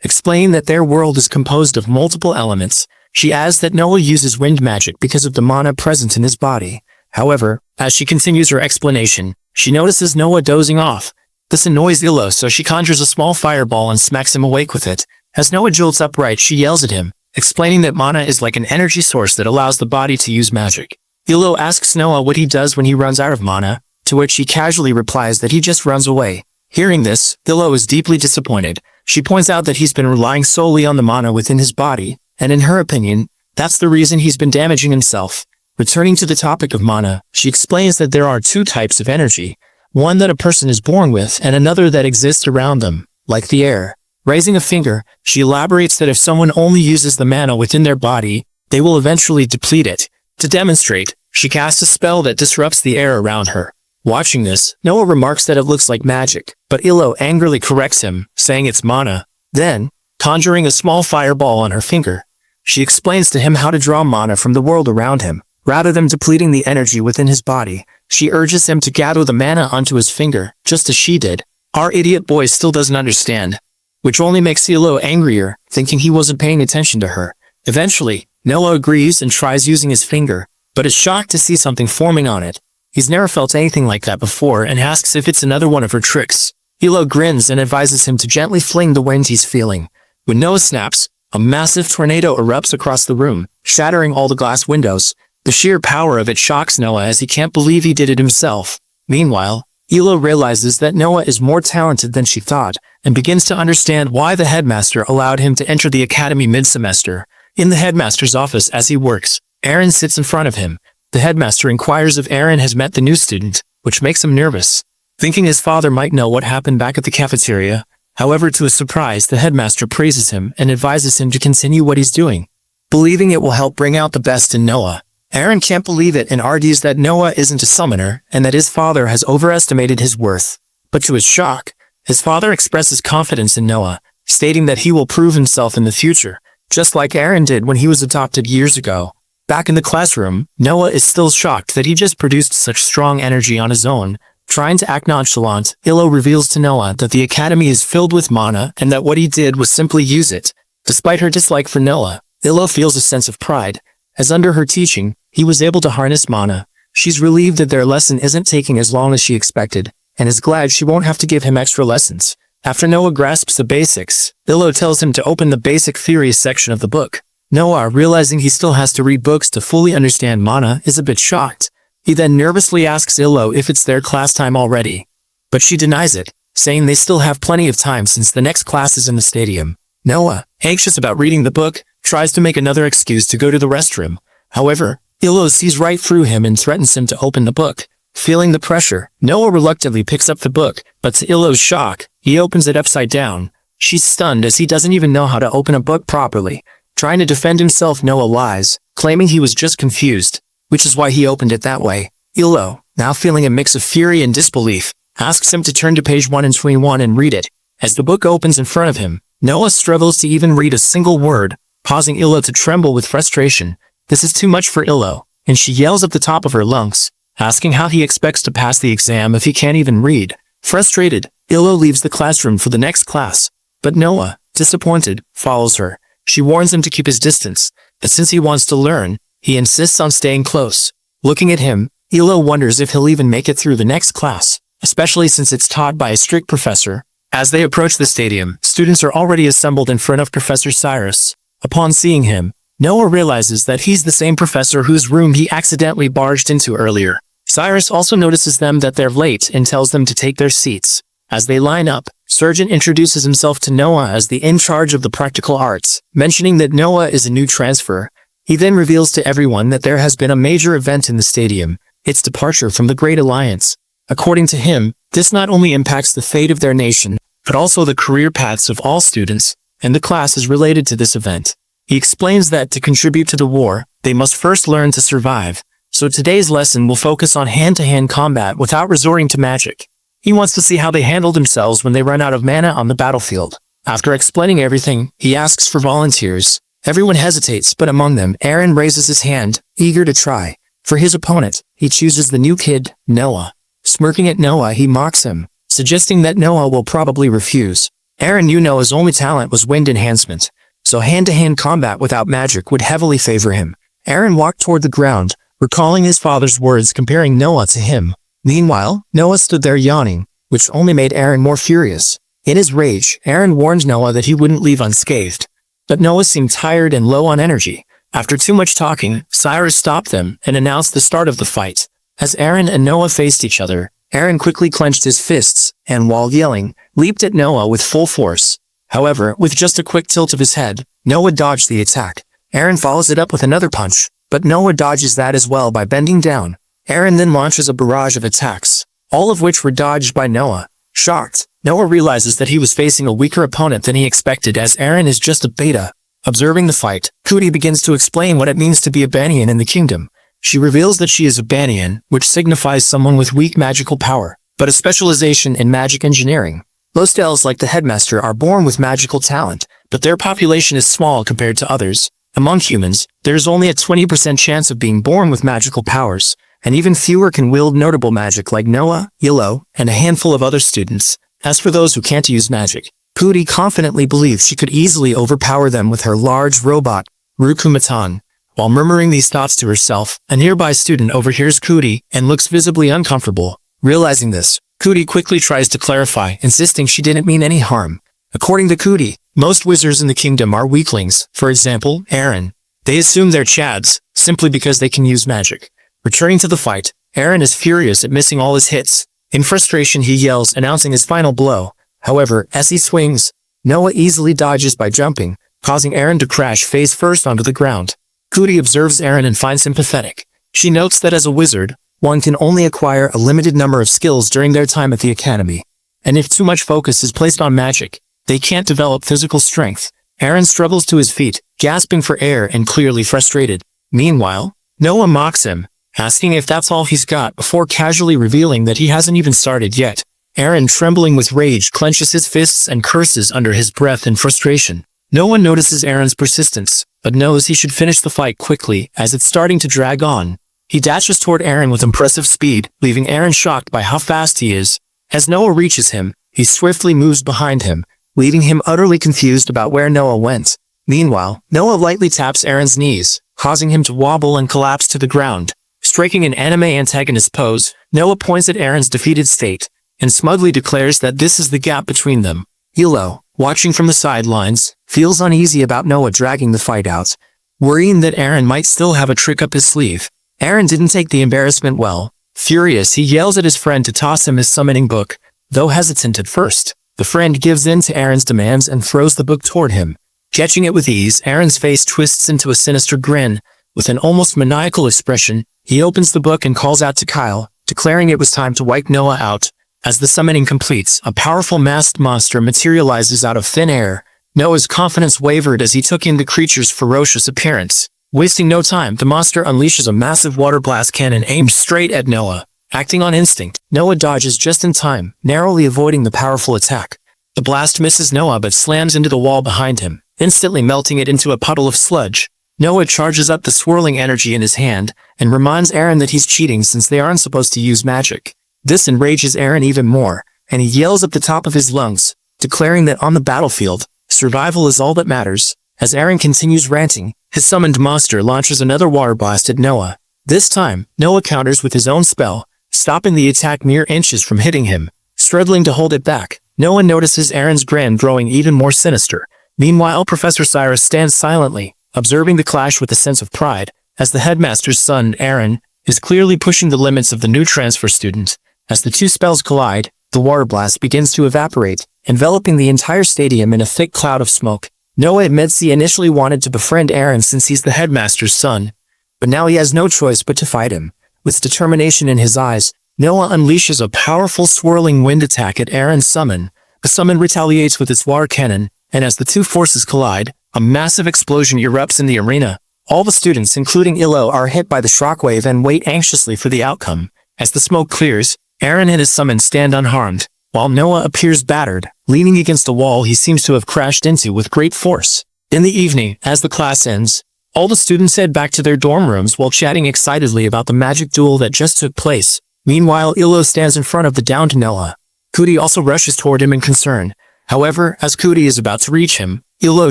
explaining that their world is composed of multiple elements. She adds that Noah uses wind magic because of the mana present in his body. However, as she continues her explanation, she notices Noah dozing off. This annoys Ilo, so she conjures a small fireball and smacks him awake with it. As Noah jolts upright, she yells at him, explaining that mana is like an energy source that allows the body to use magic. Ilo asks Noah what he does when he runs out of mana, to which he casually replies that he just runs away. Hearing this, Ilo is deeply disappointed. She points out that he's been relying solely on the mana within his body, and in her opinion, that's the reason he's been damaging himself. Returning to the topic of mana, she explains that there are two types of energy, one that a person is born with and another that exists around them, like the air. Raising a finger, she elaborates that if someone only uses the mana within their body, they will eventually deplete it. To demonstrate, she casts a spell that disrupts the air around her. Watching this, Noah remarks that it looks like magic, but Ilo angrily corrects him, saying it's mana. Then, conjuring a small fireball on her finger, she explains to him how to draw mana from the world around him. Rather than depleting the energy within his body, she urges him to gather the mana onto his finger, just as she did. Our idiot boy still doesn't understand, which only makes Ilo angrier, thinking he wasn't paying attention to her. Eventually, Noah agrees and tries using his finger, but is shocked to see something forming on it. He's never felt anything like that before and asks if it's another one of her tricks. Ilo grins and advises him to gently fling the wind he's feeling. When Noah snaps, a massive tornado erupts across the room, shattering all the glass windows. The sheer power of it shocks Noah as he can't believe he did it himself. Meanwhile, Ilo realizes that Noah is more talented than she thought and begins to understand why the headmaster allowed him to enter the academy mid-semester. In the headmaster's office as he works, Aaron sits in front of him. The headmaster inquires if Aaron has met the new student, which makes him nervous, thinking his father might know what happened back at the cafeteria. However, to his surprise, the headmaster praises him and advises him to continue what he's doing, believing it will help bring out the best in Noah. Aaron can't believe it and argues that Noah isn't a summoner and that his father has overestimated his worth. But to his shock, his father expresses confidence in Noah, stating that he will prove himself in the future, just like Aaron did when he was adopted years ago. Back in the classroom, Noah is still shocked that he just produced such strong energy on his own. Trying to act nonchalant, Ilo reveals to Noah that the academy is filled with mana and that what he did was simply use it. Despite her dislike for Noah, Ilo feels a sense of pride, as under her teaching, he was able to harness mana. She's relieved that their lesson isn't taking as long as she expected, and is glad she won't have to give him extra lessons. After Noah grasps the basics, Ilo tells him to open the basic theories section of the book. Noah, realizing he still has to read books to fully understand mana, is a bit shocked. He then nervously asks Ilo if it's their class time already, but she denies it, saying they still have plenty of time since the next class is in the stadium. Noah, anxious about reading the book, tries to make another excuse to go to the restroom. However, Ilo sees right through him and threatens him to open the book. Feeling the pressure, Noah reluctantly picks up the book, but to Ilo's shock, he opens it upside down. She's stunned as he doesn't even know how to open a book properly. Trying to defend himself, Noah lies, claiming he was just confused, which is why he opened it that way. Ilo, now feeling a mix of fury and disbelief, asks him to turn to page 121 and read it. As the book opens in front of him, Noah struggles to even read a single word, causing Ilo to tremble with frustration. This is too much for Ilo, and she yells at the top of her lungs, asking how he expects to pass the exam if he can't even read. Frustrated, Ilo leaves the classroom for the next class, but Noah, disappointed, follows her. She warns him to keep his distance, but since he wants to learn, he insists on staying close. Looking at him, Ilo wonders if he'll even make it through the next class, especially since it's taught by a strict professor. As they approach the stadium, students are already assembled in front of Professor Cyrus. Upon seeing him, Noah realizes that he's the same professor whose room he accidentally barged into earlier. Cyrus also notices them that they're late and tells them to take their seats. As they line up, Sergeant introduces himself to Noah as the in charge of the practical arts, mentioning that Noah is a new transfer. He then reveals to everyone that there has been a major event in the stadium, its departure from the Great Alliance. According to him, this not only impacts the fate of their nation, but also the career paths of all students, and the class is related to this event. He explains that to contribute to the war, they must first learn to survive, so today's lesson will focus on hand-to-hand combat without resorting to magic. He wants to see how they handle themselves when they run out of mana on the battlefield. After explaining everything, he asks for volunteers. Everyone hesitates, but among them, Aaron raises his hand, eager to try. For his opponent, he chooses the new kid, Noah. Smirking at Noah, he mocks him, suggesting that Noah will probably refuse. Aaron knew Noah's only talent was wind enhancement, so hand-to-hand combat without magic would heavily favor him. Aaron walked toward the ground, recalling his father's words comparing Noah to him. Meanwhile, Noah stood there yawning, which only made Aaron more furious. In his rage, Aaron warned Noah that he wouldn't leave unscathed. but Noah seemed tired and low on energy. After too much talking, Cyrus stopped them and announced the start of the fight. As Eren and Noah faced each other, Eren quickly clenched his fists and, while yelling, leaped at Noah with full force. However, with just a quick tilt of his head, Noah dodged the attack. Eren follows it up with another punch, but Noah dodges that as well by bending down. Eren then launches a barrage of attacks, all of which were dodged by Noah. Shocked, Noah realizes that he was facing a weaker opponent than he expected, as Eren is just a beta. Observing the fight, Kuti begins to explain what it means to be a Banyan in the kingdom. She reveals that she is a Banyan, which signifies someone with weak magical power, but a specialization in magic engineering. Lostels, like the headmaster, are born with magical talent, but their population is small compared to others. Among humans, there is only a 20% chance of being born with magical powers, and even fewer can wield notable magic like Noah, Yellow, and a handful of other students. As for those who can't use magic, Kuti confidently believes she could easily overpower them with her large robot, Rukumatan. While murmuring these thoughts to herself, a nearby student overhears Kuti and looks visibly uncomfortable. Realizing this, Kuti quickly tries to clarify, insisting she didn't mean any harm. According to Kuti, most wizards in the kingdom are weaklings, for example, Eren. They assume they're chads, simply because they can use magic. Returning to the fight, Eren is furious at missing all his hits. In frustration, he yells, announcing his final blow. However, as he swings, Noah easily dodges by jumping, causing Eren to crash face first onto the ground. Kuti observes Eren and finds him pathetic. She notes that as a wizard, one can only acquire a limited number of skills during their time at the academy. And if too much focus is placed on magic, they can't develop physical strength. Eren struggles to his feet, gasping for air and clearly frustrated. Meanwhile, Noah mocks him, asking if that's all he's got before casually revealing that he hasn't even started yet. Eren, trembling with rage, clenches his fists and curses under his breath in frustration. No one notices Eren's persistence, but knows he should finish the fight quickly as it's starting to drag on. He dashes toward Eren with impressive speed, leaving Eren shocked by how fast he is. As Noah reaches him, he swiftly moves behind him, leaving him utterly confused about where Noah went. Meanwhile, Noah lightly taps Eren's knees, causing him to wobble and collapse to the ground. Striking an anime antagonist pose, Noah points at Eren's defeated state, and smugly declares that this is the gap between them. Yellow, watching from the sidelines, feels uneasy about Noah dragging the fight out, worrying that Eren might still have a trick up his sleeve. Eren didn't take the embarrassment well. Furious, he yells at his friend to toss him his summoning book, though hesitant at first. The friend gives in to Eren's demands and throws the book toward him. Catching it with ease, Eren's face twists into a sinister grin. With an almost maniacal expression, he opens the book and calls out to Kyle, declaring it was time to wipe Noah out. As the summoning completes, a powerful masked monster materializes out of thin air. Noah's confidence wavered as he took in the creature's ferocious appearance. Wasting no time, the monster unleashes a massive water blast cannon aimed straight at Noah. Acting on instinct, Noah dodges just in time, narrowly avoiding the powerful attack. The blast misses Noah but slams into the wall behind him, instantly melting it into a puddle of sludge. Noah charges up the swirling energy in his hand and reminds Eren that he's cheating since they aren't supposed to use magic. This enrages Eren even more, and he yells at the top of his lungs, declaring that on the battlefield, survival is all that matters. As Eren continues ranting, his summoned monster launches another water blast at Noah. This time, Noah counters with his own spell, stopping the attack mere inches from hitting him. Struggling to hold it back, Noah notices Eren's grin growing even more sinister. Meanwhile, Professor Cyrus stands silently, observing the clash with a sense of pride, as the headmaster's son, Eren, is clearly pushing the limits of the new transfer student. As the two spells collide, the water blast begins to evaporate, enveloping the entire stadium in a thick cloud of smoke. Noah admits he initially wanted to befriend Eren since he's the headmaster's son, but now he has no choice but to fight him. With determination in his eyes, Noah unleashes a powerful swirling wind attack at Eren's summon. The summon retaliates with its water cannon, and as the two forces collide, a massive explosion erupts in the arena. All the students, including Illo, are hit by the shockwave and wait anxiously for the outcome. As the smoke clears, Eren and his summon stand unharmed, while Noah appears battered, leaning against a wall he seems to have crashed into with great force. In the evening, as the class ends, all the students head back to their dorm rooms while chatting excitedly about the magic duel that just took place. Meanwhile, Illo stands in front of the downed Noah. Kuti also rushes toward him in concern. However, as Kuti is about to reach him, Illo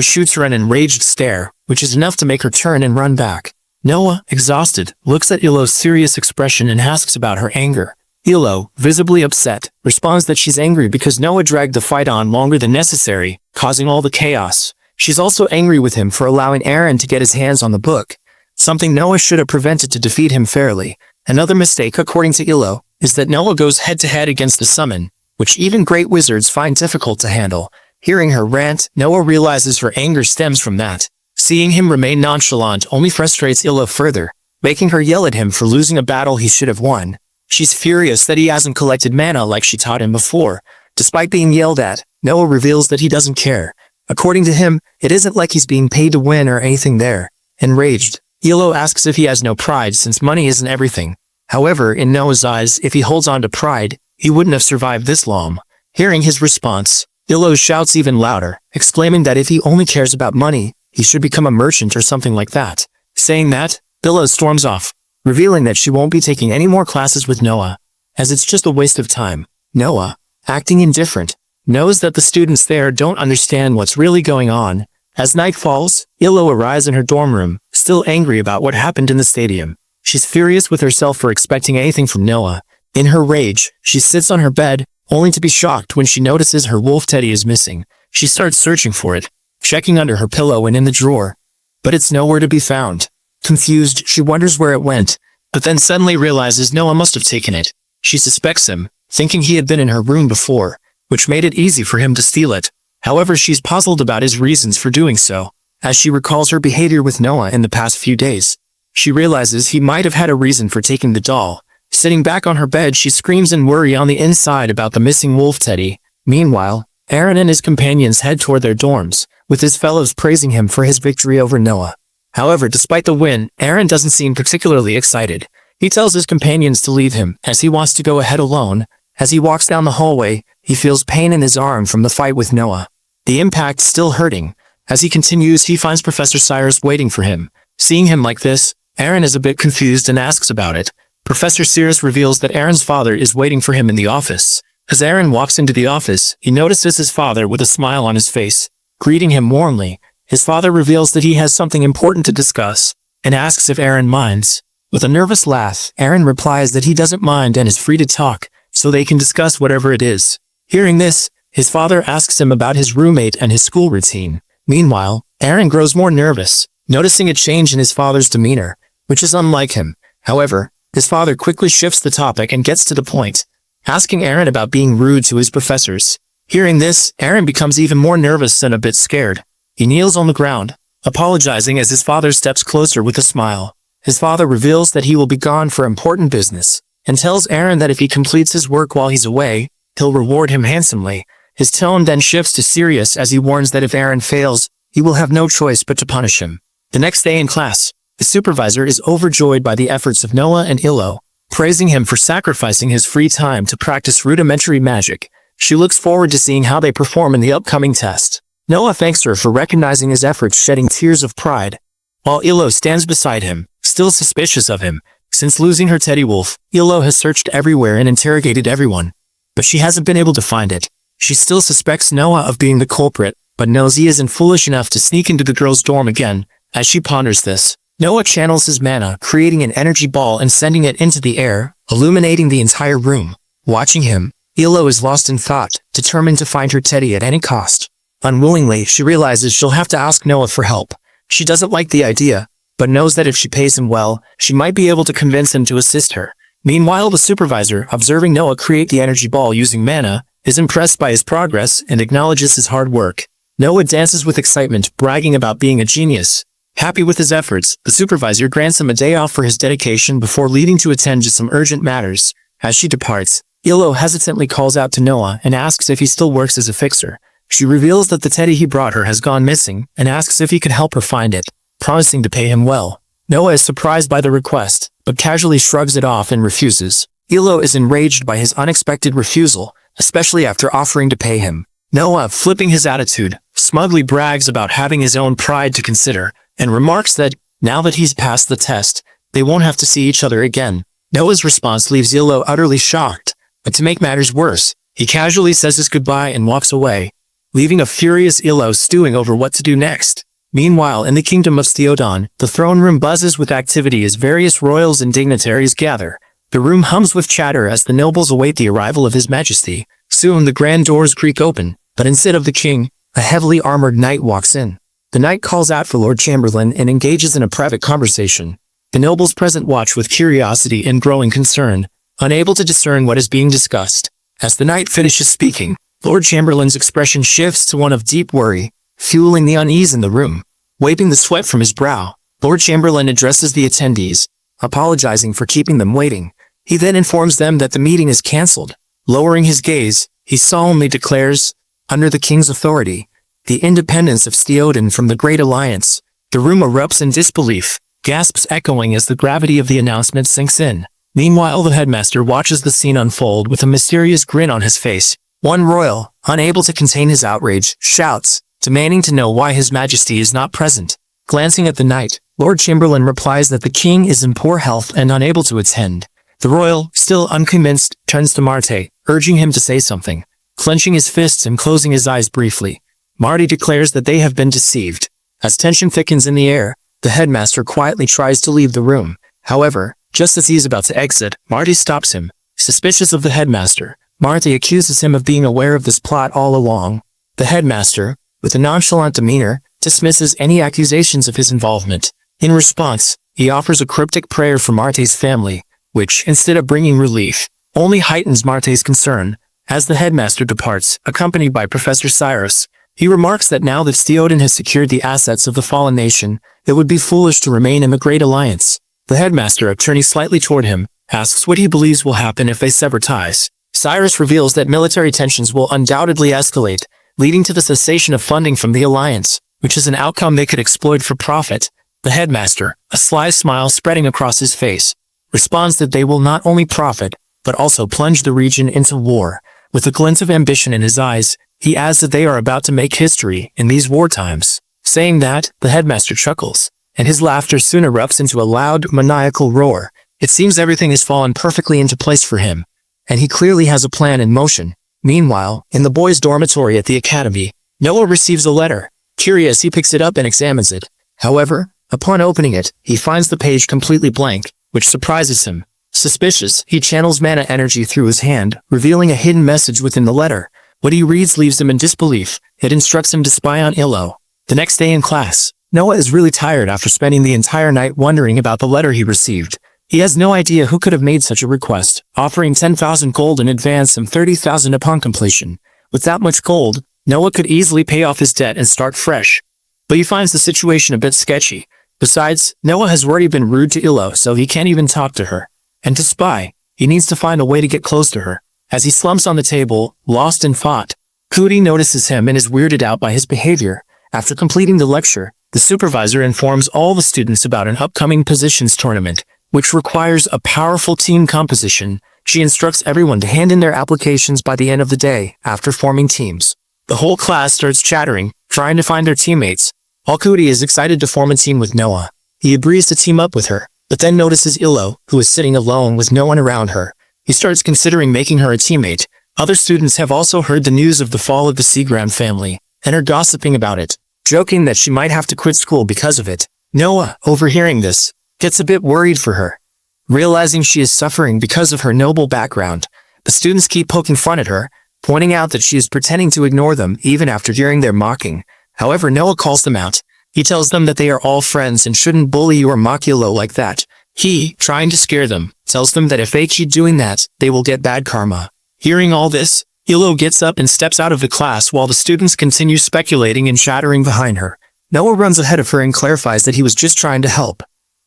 shoots her an enraged stare, which is enough to make her turn and run back. Noah, exhausted, looks at Illo's serious expression and asks about her anger. Illo, visibly upset, responds that she's angry because Noah dragged the fight on longer than necessary, causing all the chaos. She's also angry with him for allowing Eren to get his hands on the book, something Noah should have prevented to defeat him fairly. Another mistake, according to Illo, is that Noah goes head-to-head against the summon, which even great wizards find difficult to handle. Hearing her rant, Noah realizes her anger stems from that. Seeing him remain nonchalant only frustrates Illo further, making her yell at him for losing a battle he should have won. She's furious that he hasn't collected mana like she taught him before. Despite being yelled at, Noah reveals that he doesn't care. According to him, it isn't like he's being paid to win or anything there. Enraged, Illo asks if he has no pride since money isn't everything. However, in Noah's eyes, if he holds on to pride, he wouldn't have survived this long. Hearing his response, Illo shouts even louder, exclaiming that if he only cares about money, he should become a merchant or something like that. Saying that, Illo storms off, revealing that she won't be taking any more classes with Noah, as it's just a waste of time. Noah, acting indifferent, knows that the students there don't understand what's really going on. As night falls, Illo arrives in her dorm room, still angry about what happened in the stadium. She's furious with herself for expecting anything from Noah. In her rage, she sits on her bed, only to be shocked when she notices her wolf teddy is missing. She starts searching for it, checking under her pillow and in the drawer, but it's nowhere to be found. Confused, she wonders where it went, but then suddenly realizes Noah must have taken it. She suspects him, thinking he had been in her room before, which made it easy for him to steal it. However, she's puzzled about his reasons for doing so. As she recalls her behavior with Noah in the past few days, she realizes he might have had a reason for taking the doll. Sitting back on her bed, she screams in worry on the inside about the missing wolf teddy. Meanwhile, Eren and his companions head toward their dorms, with his fellows praising him for his victory over Noah. However, despite the win, Eren doesn't seem particularly excited. He tells his companions to leave him, as he wants to go ahead alone. As he walks down the hallway, he feels pain in his arm from the fight with Noah. The impact's still hurting. As he continues, he finds Professor Cyrus waiting for him. Seeing him like this, Eren is a bit confused and asks about it. Professor Cyrus reveals that Eren's father is waiting for him in the office. As Eren walks into the office, he notices his father with a smile on his face, greeting him warmly. His father reveals that he has something important to discuss, and asks if Eren minds. With a nervous laugh, Eren replies that he doesn't mind and is free to talk, so they can discuss whatever it is. Hearing this, his father asks him about his roommate and his school routine. Meanwhile, Eren grows more nervous, noticing a change in his father's demeanor, which is unlike him. However, his father quickly shifts the topic and gets to the point, asking Eren about being rude to his professors. Hearing this, Eren becomes even more nervous and a bit scared. He kneels on the ground, apologizing as his father steps closer with a smile. His father reveals that he will be gone for important business, and tells Eren that if he completes his work while he's away, he'll reward him handsomely. His tone then shifts to serious as he warns that if Eren fails, he will have no choice but to punish him. The next day in class, the supervisor is overjoyed by the efforts of Noah and Illo, praising him for sacrificing his free time to practice rudimentary magic. She looks forward to seeing how they perform in the upcoming test. Noah thanks her for recognizing his efforts, shedding tears of pride, while Illo stands beside him, still suspicious of him. Since losing her teddy wolf, Illo has searched everywhere and interrogated everyone, but she hasn't been able to find it. She still suspects Noah of being the culprit, but knows he isn't foolish enough to sneak into the girls' dorm again. As she ponders this, Noah channels his mana, creating an energy ball and sending it into the air, illuminating the entire room. Watching him, Illo is lost in thought, determined to find her teddy at any cost. Unwillingly, she realizes she'll have to ask Noah for help. She doesn't like the idea, but knows that if she pays him well, she might be able to convince him to assist her. Meanwhile, the supervisor, observing Noah create the energy ball using mana, is impressed by his progress and acknowledges his hard work. Noah dances with excitement, bragging about being a genius. Happy with his efforts, the supervisor grants him a day off for his dedication before leaving to attend to some urgent matters. As she departs, Illo hesitantly calls out to Noah and asks if he still works as a fixer. She reveals that the teddy he brought her has gone missing and asks if he could help her find it, promising to pay him well. Noah is surprised by the request, but casually shrugs it off and refuses. Illo is enraged by his unexpected refusal, especially after offering to pay him. Noah, flipping his attitude, smugly brags about having his own pride to consider, and remarks that, now that he's passed the test, they won't have to see each other again. Noah's response leaves Illo utterly shocked, but to make matters worse, he casually says his goodbye and walks away, leaving a furious Illo stewing over what to do next. Meanwhile, in the kingdom of Theodan, the throne room buzzes with activity as various royals and dignitaries gather. The room hums with chatter as the nobles await the arrival of His Majesty. Soon the grand doors creak open, but instead of the king, a heavily armored knight walks in. The knight calls out for Lord Chamberlain and engages in a private conversation. The nobles present watch with curiosity and growing concern, unable to discern what is being discussed. As the knight finishes speaking, Lord Chamberlain's expression shifts to one of deep worry, fueling the unease in the room. Wiping the sweat from his brow, Lord Chamberlain addresses the attendees, apologizing for keeping them waiting. He then informs them that the meeting is cancelled. Lowering his gaze, he solemnly declares, under the king's authority, the independence of Shounen from the Great Alliance. The room erupts in disbelief, gasps echoing as the gravity of the announcement sinks in. Meanwhile, the headmaster watches the scene unfold with a mysterious grin on his face. One royal, unable to contain his outrage, shouts, demanding to know why His Majesty is not present. Glancing at the knight, Lord Chamberlain replies that the king is in poor health and unable to attend. The royal, still unconvinced, turns to Marte, urging him to say something. Clenching his fists and closing his eyes briefly, Marty declares that they have been deceived. As tension thickens in the air, the headmaster quietly tries to leave the room. However, just as he is about to exit, Marty stops him. Suspicious of the headmaster, Marty accuses him of being aware of this plot all along. The headmaster, with a nonchalant demeanor, dismisses any accusations of his involvement. In response, he offers a cryptic prayer for Marte's family, which, instead of bringing relief, only heightens Marte's concern. As the headmaster departs, accompanied by Professor Cyrus, he remarks that now that Shounen has secured the assets of the fallen nation, it would be foolish to remain in the Great Alliance. The headmaster, turning slightly toward him, asks what he believes will happen if they sever ties. Cyrus reveals that military tensions will undoubtedly escalate, leading to the cessation of funding from the alliance, which is an outcome they could exploit for profit. The headmaster, a sly smile spreading across his face, responds that they will not only profit, but also plunge the region into war. With a glint of ambition in his eyes, he adds that they are about to make history in these war times. Saying that, the headmaster chuckles, and his laughter soon erupts into a loud, maniacal roar. It seems everything has fallen perfectly into place for him, and he clearly has a plan in motion. Meanwhile, in the boys' dormitory at the academy, Noah receives a letter. Curious, he picks it up and examines it. However, upon opening it, he finds the page completely blank, which surprises him. Suspicious, he channels mana energy through his hand, revealing a hidden message within the letter. What he reads leaves him in disbelief. It instructs him to spy on Illo. The next day in class, Noah is really tired after spending the entire night wondering about the letter he received. He has no idea who could have made such a request, offering 10,000 gold in advance and 30,000 upon completion. With that much gold, Noah could easily pay off his debt and start fresh. But he finds the situation a bit sketchy. Besides, Noah has already been rude to Illo, so he can't even talk to her. And to spy, he needs to find a way to get close to her. As he slumps on the table, lost in thought, Cootie notices him and is weirded out by his behavior. After completing the lecture, the supervisor informs all the students about an upcoming positions tournament, which requires a powerful team composition. She instructs everyone to hand in their applications by the end of the day, after forming teams. The whole class starts chattering, trying to find their teammates. Cootie is excited to form a team with Noah. He agrees to team up with her, but then notices Illo, who is sitting alone with no one around her. He starts considering making her a teammate. Other students have also heard the news of the fall of the Seagram family, and are gossiping about it, joking that she might have to quit school because of it. Noah, overhearing this, gets a bit worried for her. Realizing she is suffering because of her noble background, the students keep poking fun at her, pointing out that she is pretending to ignore them even after hearing their mocking. However, Noah calls them out. He tells them that they are all friends and shouldn't bully or mock Illo like that. He, trying to scare them, tells them that if they keep doing that, they will get bad karma. Hearing all this, Illo gets up and steps out of the class while the students continue speculating and chattering behind her. Noah runs ahead of her and clarifies that he was just trying to help.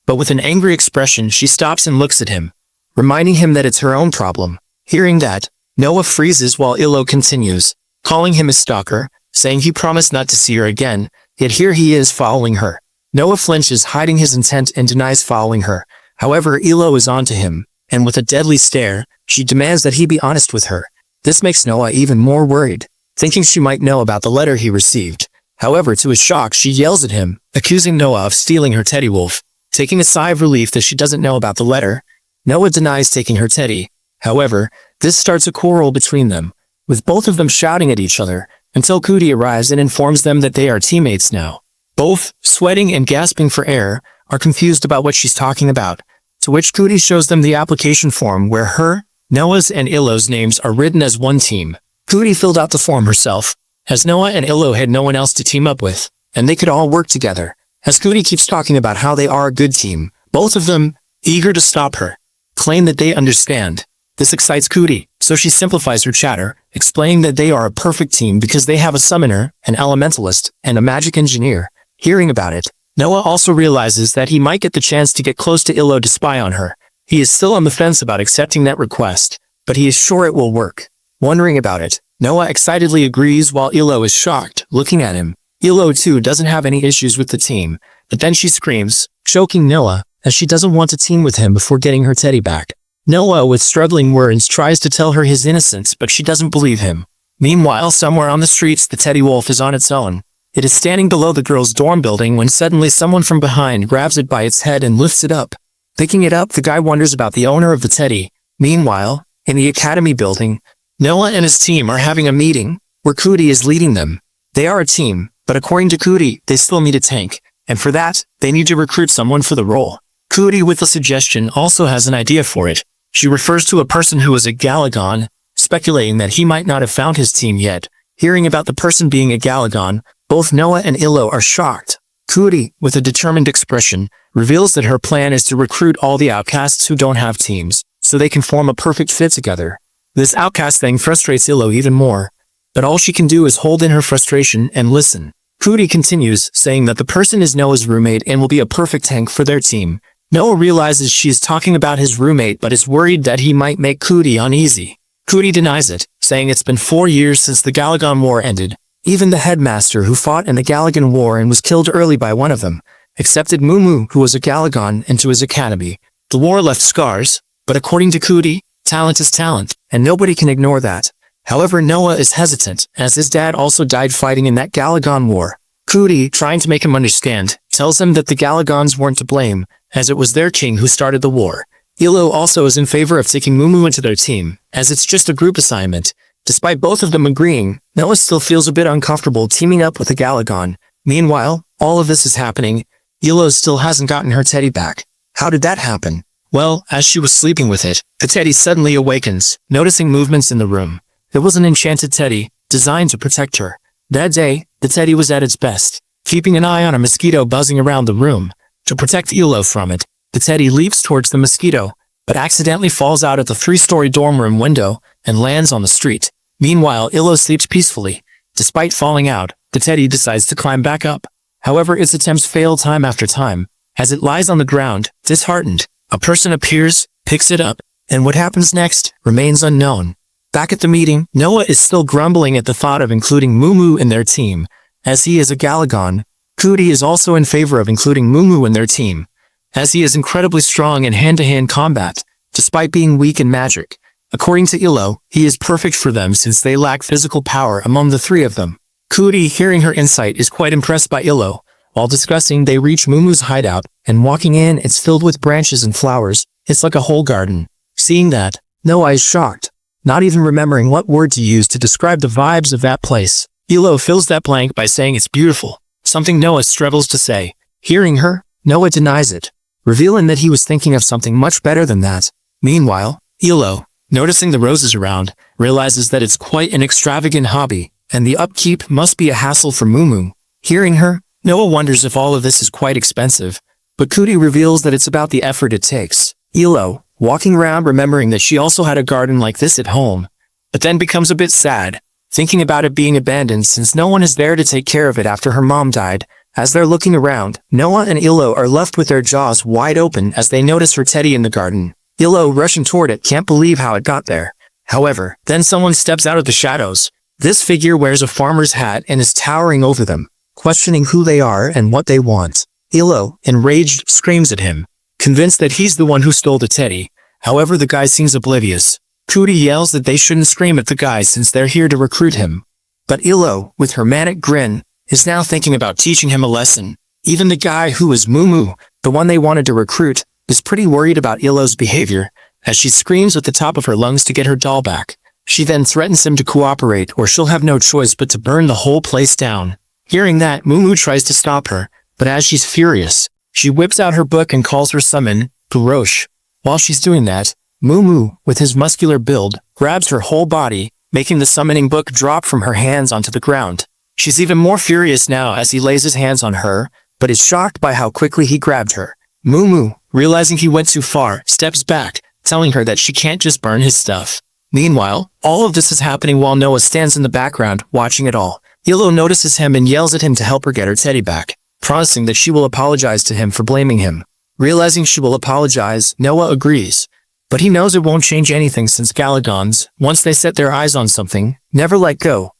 But with an angry expression, she stops and looks at him, reminding him that it's her own problem. Hearing that, Noah freezes while Illo continues, calling him a stalker, saying he promised not to see her again, yet here he is following her. Noah flinches, hiding his intent, and denies following her. However, Illo is on to him, and with a deadly stare, she demands that he be honest with her. This makes Noah even more worried, thinking she might know about the letter he received. However, to his shock, she yells at him, accusing Noah of stealing her teddy wolf. Taking a sigh of relief that she doesn't know about the letter, Noah denies taking her teddy. However, this starts a quarrel between them, with both of them shouting at each other, until Cootie arrives and informs them that they are teammates now. Both, sweating and gasping for air, are confused about what she's talking about, to which Cootie shows them the application form where her, Noah's and Illo's names are written as one team. Cootie filled out the form herself, as Noah and Illo had no one else to team up with, and they could all work together. As Cootie keeps talking about how they are a good team, both of them, eager to stop her, claim that they understand. This excites Cootie, so she simplifies her chatter, explaining that they are a perfect team because they have a summoner, an elementalist, and a magic engineer. Hearing about it, Noah also realizes that he might get the chance to get close to Illo to spy on her. He is still on the fence about accepting that request, but he is sure it will work. Wondering about it, Noah excitedly agrees while Illo is shocked, looking at him. Illo too doesn't have any issues with the team, but then she screams, choking Noah, as she doesn't want to team with him before getting her teddy back. Noah, with struggling words, tries to tell her his innocence, but she doesn't believe him. Meanwhile, somewhere on the streets, the teddy wolf is on its own. It is standing below the girls' dorm building when suddenly someone from behind grabs it by its head and lifts it up. Picking it up, the guy wonders about the owner of the teddy. Meanwhile, in the academy building, Noah and his team are having a meeting, where Cootie is leading them. They are a team, but according to Cootie, they still need a tank, and for that, they need to recruit someone for the role. Cootie, with a suggestion, also has an idea for it. She refers to a person who is a Galagon, speculating that he might not have found his team yet. Hearing about the person being a Galagon, both Noah and Illo are shocked. Cootie, with a determined expression, reveals that her plan is to recruit all the outcasts who don't have teams, so they can form a perfect fit together. This outcast thing frustrates Illo even more, but all she can do is hold in her frustration and listen. Cootie continues, saying that the person is Noah's roommate and will be a perfect tank for their team. Noah realizes she is talking about his roommate but is worried that he might make Cootie uneasy. Cootie denies it, saying it's been 4 years since the Galagon War ended. Even the headmaster who fought in the Galagon War and was killed early by one of them, accepted Mumu, who was a Galagon, into his academy. The war left scars, but according to Cootie, talent is talent, and nobody can ignore that. However, Noah is hesitant, as his dad also died fighting in that Galagon War. Cootie, trying to make him understand, tells him that the Galagons weren't to blame, as it was their king who started the war. Illo also is in favor of taking Mumu into their team, as it's just a group assignment. Despite both of them agreeing, Noah still feels a bit uncomfortable teaming up with a Galagon. Meanwhile, all of this is happening. Illo still hasn't gotten her teddy back. How did that happen? Well, as she was sleeping with it, the teddy suddenly awakens, noticing movements in the room. It was an enchanted teddy, designed to protect her. That day, the teddy was at its best, keeping an eye on a mosquito buzzing around the room. To protect Illo from it, the teddy leaps towards the mosquito, but accidentally falls out at the 3-story dorm room window and lands on the street. Meanwhile, Illo sleeps peacefully. Despite falling out, the teddy decides to climb back up. However, its attempts fail time after time. As it lies on the ground, disheartened, a person appears, picks it up, and what happens next remains unknown. Back at the meeting, Noah is still grumbling at the thought of including Mumu in their team. As he is a Galagon, Cootie is also in favor of including Mumu in their team, as he is incredibly strong in hand-to-hand combat, despite being weak in magic. According to Illo, he is perfect for them since they lack physical power among the three of them. Cootie, hearing her insight, is quite impressed by Illo. While discussing, they reach Mumu's hideout, and walking in, it's filled with branches and flowers. It's like a whole garden. Seeing that, Noah is shocked, not even remembering what word to use to describe the vibes of that place. Illo fills that blank by saying it's beautiful, something Noah struggles to say. Hearing her, Noah denies it, revealing that he was thinking of something much better than that. Meanwhile, Illo, noticing the roses around, realizes that it's quite an extravagant hobby, and the upkeep must be a hassle for Mumu. Hearing her, Noah wonders if all of this is quite expensive, but Cootie reveals that it's about the effort it takes. Illo, walking around remembering that she also had a garden like this at home, but then becomes a bit sad, thinking about it being abandoned since no one is there to take care of it after her mom died. As they're looking around, Noah and Illo are left with their jaws wide open as they notice her teddy in the garden. Illo, rushing toward it, can't believe how it got there. However, then someone steps out of the shadows. This figure wears a farmer's hat and is towering over them, questioning who they are and what they want. Illo, enraged, screams at him, convinced that he's the one who stole the teddy. However, the guy seems oblivious. Cootie yells that they shouldn't scream at the guy since they're here to recruit him. But Illo, with her manic grin, is now thinking about teaching him a lesson. Even the guy who is Mumu, the one they wanted to recruit, is pretty worried about Illo's behavior, as she screams at the top of her lungs to get her doll back. She then threatens him to cooperate or she'll have no choice but to burn the whole place down. Hearing that, Mumu tries to stop her, but as she's furious, she whips out her book and calls her summon, Gurosh. While she's doing that, Mumu, with his muscular build, grabs her whole body, making the summoning book drop from her hands onto the ground. She's even more furious now as he lays his hands on her, but is shocked by how quickly he grabbed her. Mumu, realizing he went too far, steps back, telling her that she can't just burn his stuff. Meanwhile, all of this is happening while Noah stands in the background, watching it all. Illo notices him and yells at him to help her get her teddy back, promising that she will apologize to him for blaming him. Realizing she will apologize, Noah agrees. But he knows it won't change anything since Galagons, once they set their eyes on something, never let go.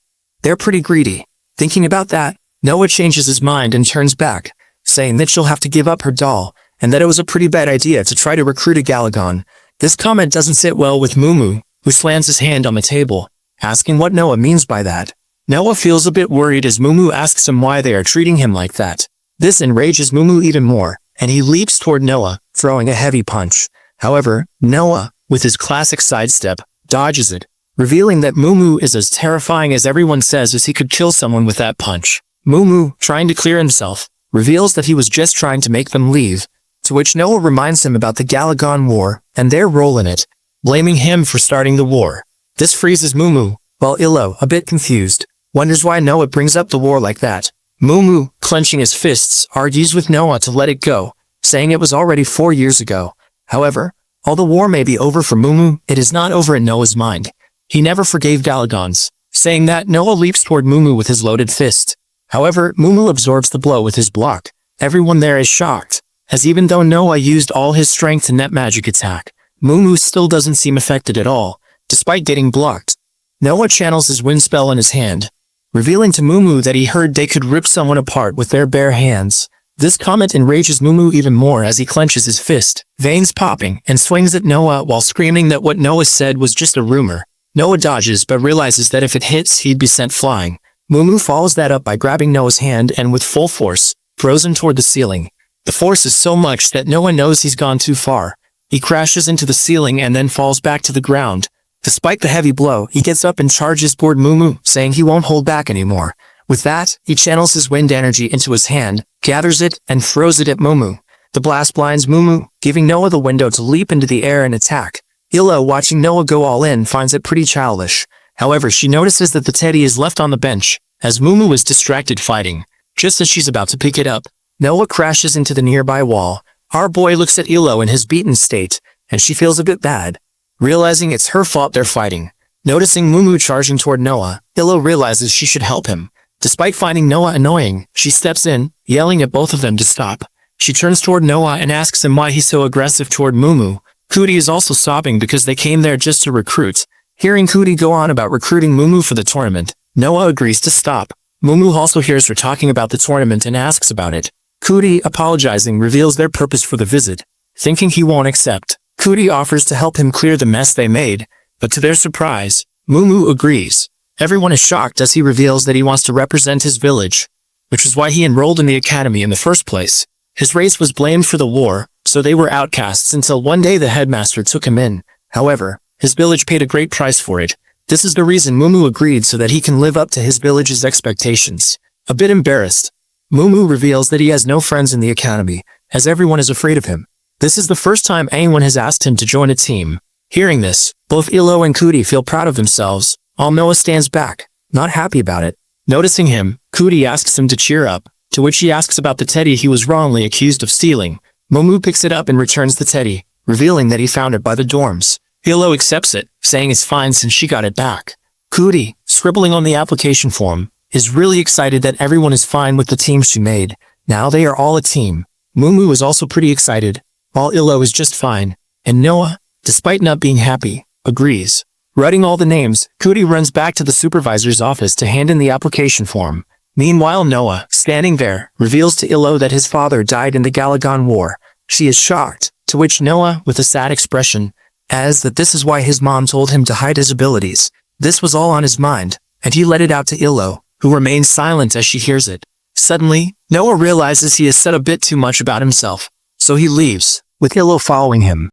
They're pretty greedy. Thinking about that, Noah changes his mind and turns back, saying that she'll have to give up her doll, and that it was a pretty bad idea to try to recruit a Galagon. This comment doesn't sit well with Mumu, who slams his hand on the table, asking what Noah means by that. Noah feels a bit worried as Mumu asks him why they are treating him like that. This enrages Mumu even more, and he leaps toward Noah, throwing a heavy punch. However, Noah, with his classic sidestep, dodges it, revealing that Mumu is as terrifying as everyone says as he could kill someone with that punch. Mumu, trying to clear himself, reveals that he was just trying to make them leave, to which Noah reminds him about the Galagon War and their role in it, blaming him for starting the war. This freezes Mumu, while Illo, a bit confused, wonders why Noah brings up the war like that. Mumu, clenching his fists, argues with Noah to let it go, saying it was already 4 years ago. However, although the war may be over for Mumu, it is not over in Noah's mind. He never forgave Galagons, saying that. Noah leaps toward Mumu with his loaded fist. However, Mumu absorbs the blow with his block. Everyone there is shocked, as even though Noah used all his strength to net magic attack, Mumu still doesn't seem affected at all, despite getting blocked. Noah channels his wind spell in his hand, revealing to Mumu that he heard they could rip someone apart with their bare hands. This comment enrages Mumu even more as he clenches his fist, veins popping, and swings at Noah while screaming that what Noah said was just a rumor. Noah dodges but realizes that if it hits, he'd be sent flying. Mumu follows that up by grabbing Noah's hand and with full force, throws him toward the ceiling. The force is so much that Noah knows he's gone too far. He crashes into the ceiling and then falls back to the ground. Despite the heavy blow, he gets up and charges toward Mumu, saying he won't hold back anymore. With that, he channels his wind energy into his hand, gathers it, and throws it at Mumu. The blast blinds Mumu, giving Noah the window to leap into the air and attack. Illo, watching Noah go all in, finds it pretty childish. However, she notices that the teddy is left on the bench, as Mumu is distracted fighting. Just as she's about to pick it up, Noah crashes into the nearby wall. Our boy looks at Illo in his beaten state, and she feels a bit bad, realizing it's her fault they're fighting. Noticing Mumu charging toward Noah, Illo realizes she should help him. Despite finding Noah annoying, she steps in, yelling at both of them to stop. She turns toward Noah and asks him why he's so aggressive toward Mumu. Cootie is also sobbing because they came there just to recruit. Hearing Cootie go on about recruiting Mumu for the tournament, Noah agrees to stop. Mumu also hears her talking about the tournament and asks about it. Cootie, apologizing, reveals their purpose for the visit. Thinking he won't accept, Cootie offers to help him clear the mess they made, but to their surprise, Mumu agrees. Everyone is shocked as he reveals that he wants to represent his village, which is why he enrolled in the academy in the first place. His race was blamed for the war, so they were outcasts until one day the headmaster took him in. However, his village paid a great price for it. This is the reason Mumu agreed, so that he can live up to his village's expectations. A bit embarrassed, Mumu reveals that he has no friends in the academy, as everyone is afraid of him. This is the first time anyone has asked him to join a team. Hearing this, both Illo and Cootie feel proud of themselves, while Noah stands back, not happy about it. Noticing him, Cootie asks him to cheer up, to which he asks about the teddy he was wrongly accused of stealing. Mumu picks it up and returns the teddy, revealing that he found it by the dorms. Illo accepts it, saying it's fine since she got it back. Cootie, scribbling on the application form, is really excited that everyone is fine with the team she made. Now they are all a team. Mumu is also pretty excited, while Illo is just fine, and Noah, despite not being happy, agrees. Writing all the names, Cootie runs back to the supervisor's office to hand in the application form. Meanwhile, Noah, standing there, reveals to Illo that his father died in the Galagon War. She is shocked, to which Noah, with a sad expression, adds that this is why his mom told him to hide his abilities. This was all on his mind, and he let it out to Illo, who remains silent as she hears it. Suddenly, Noah realizes he has said a bit too much about himself, so he leaves, with Illo following him.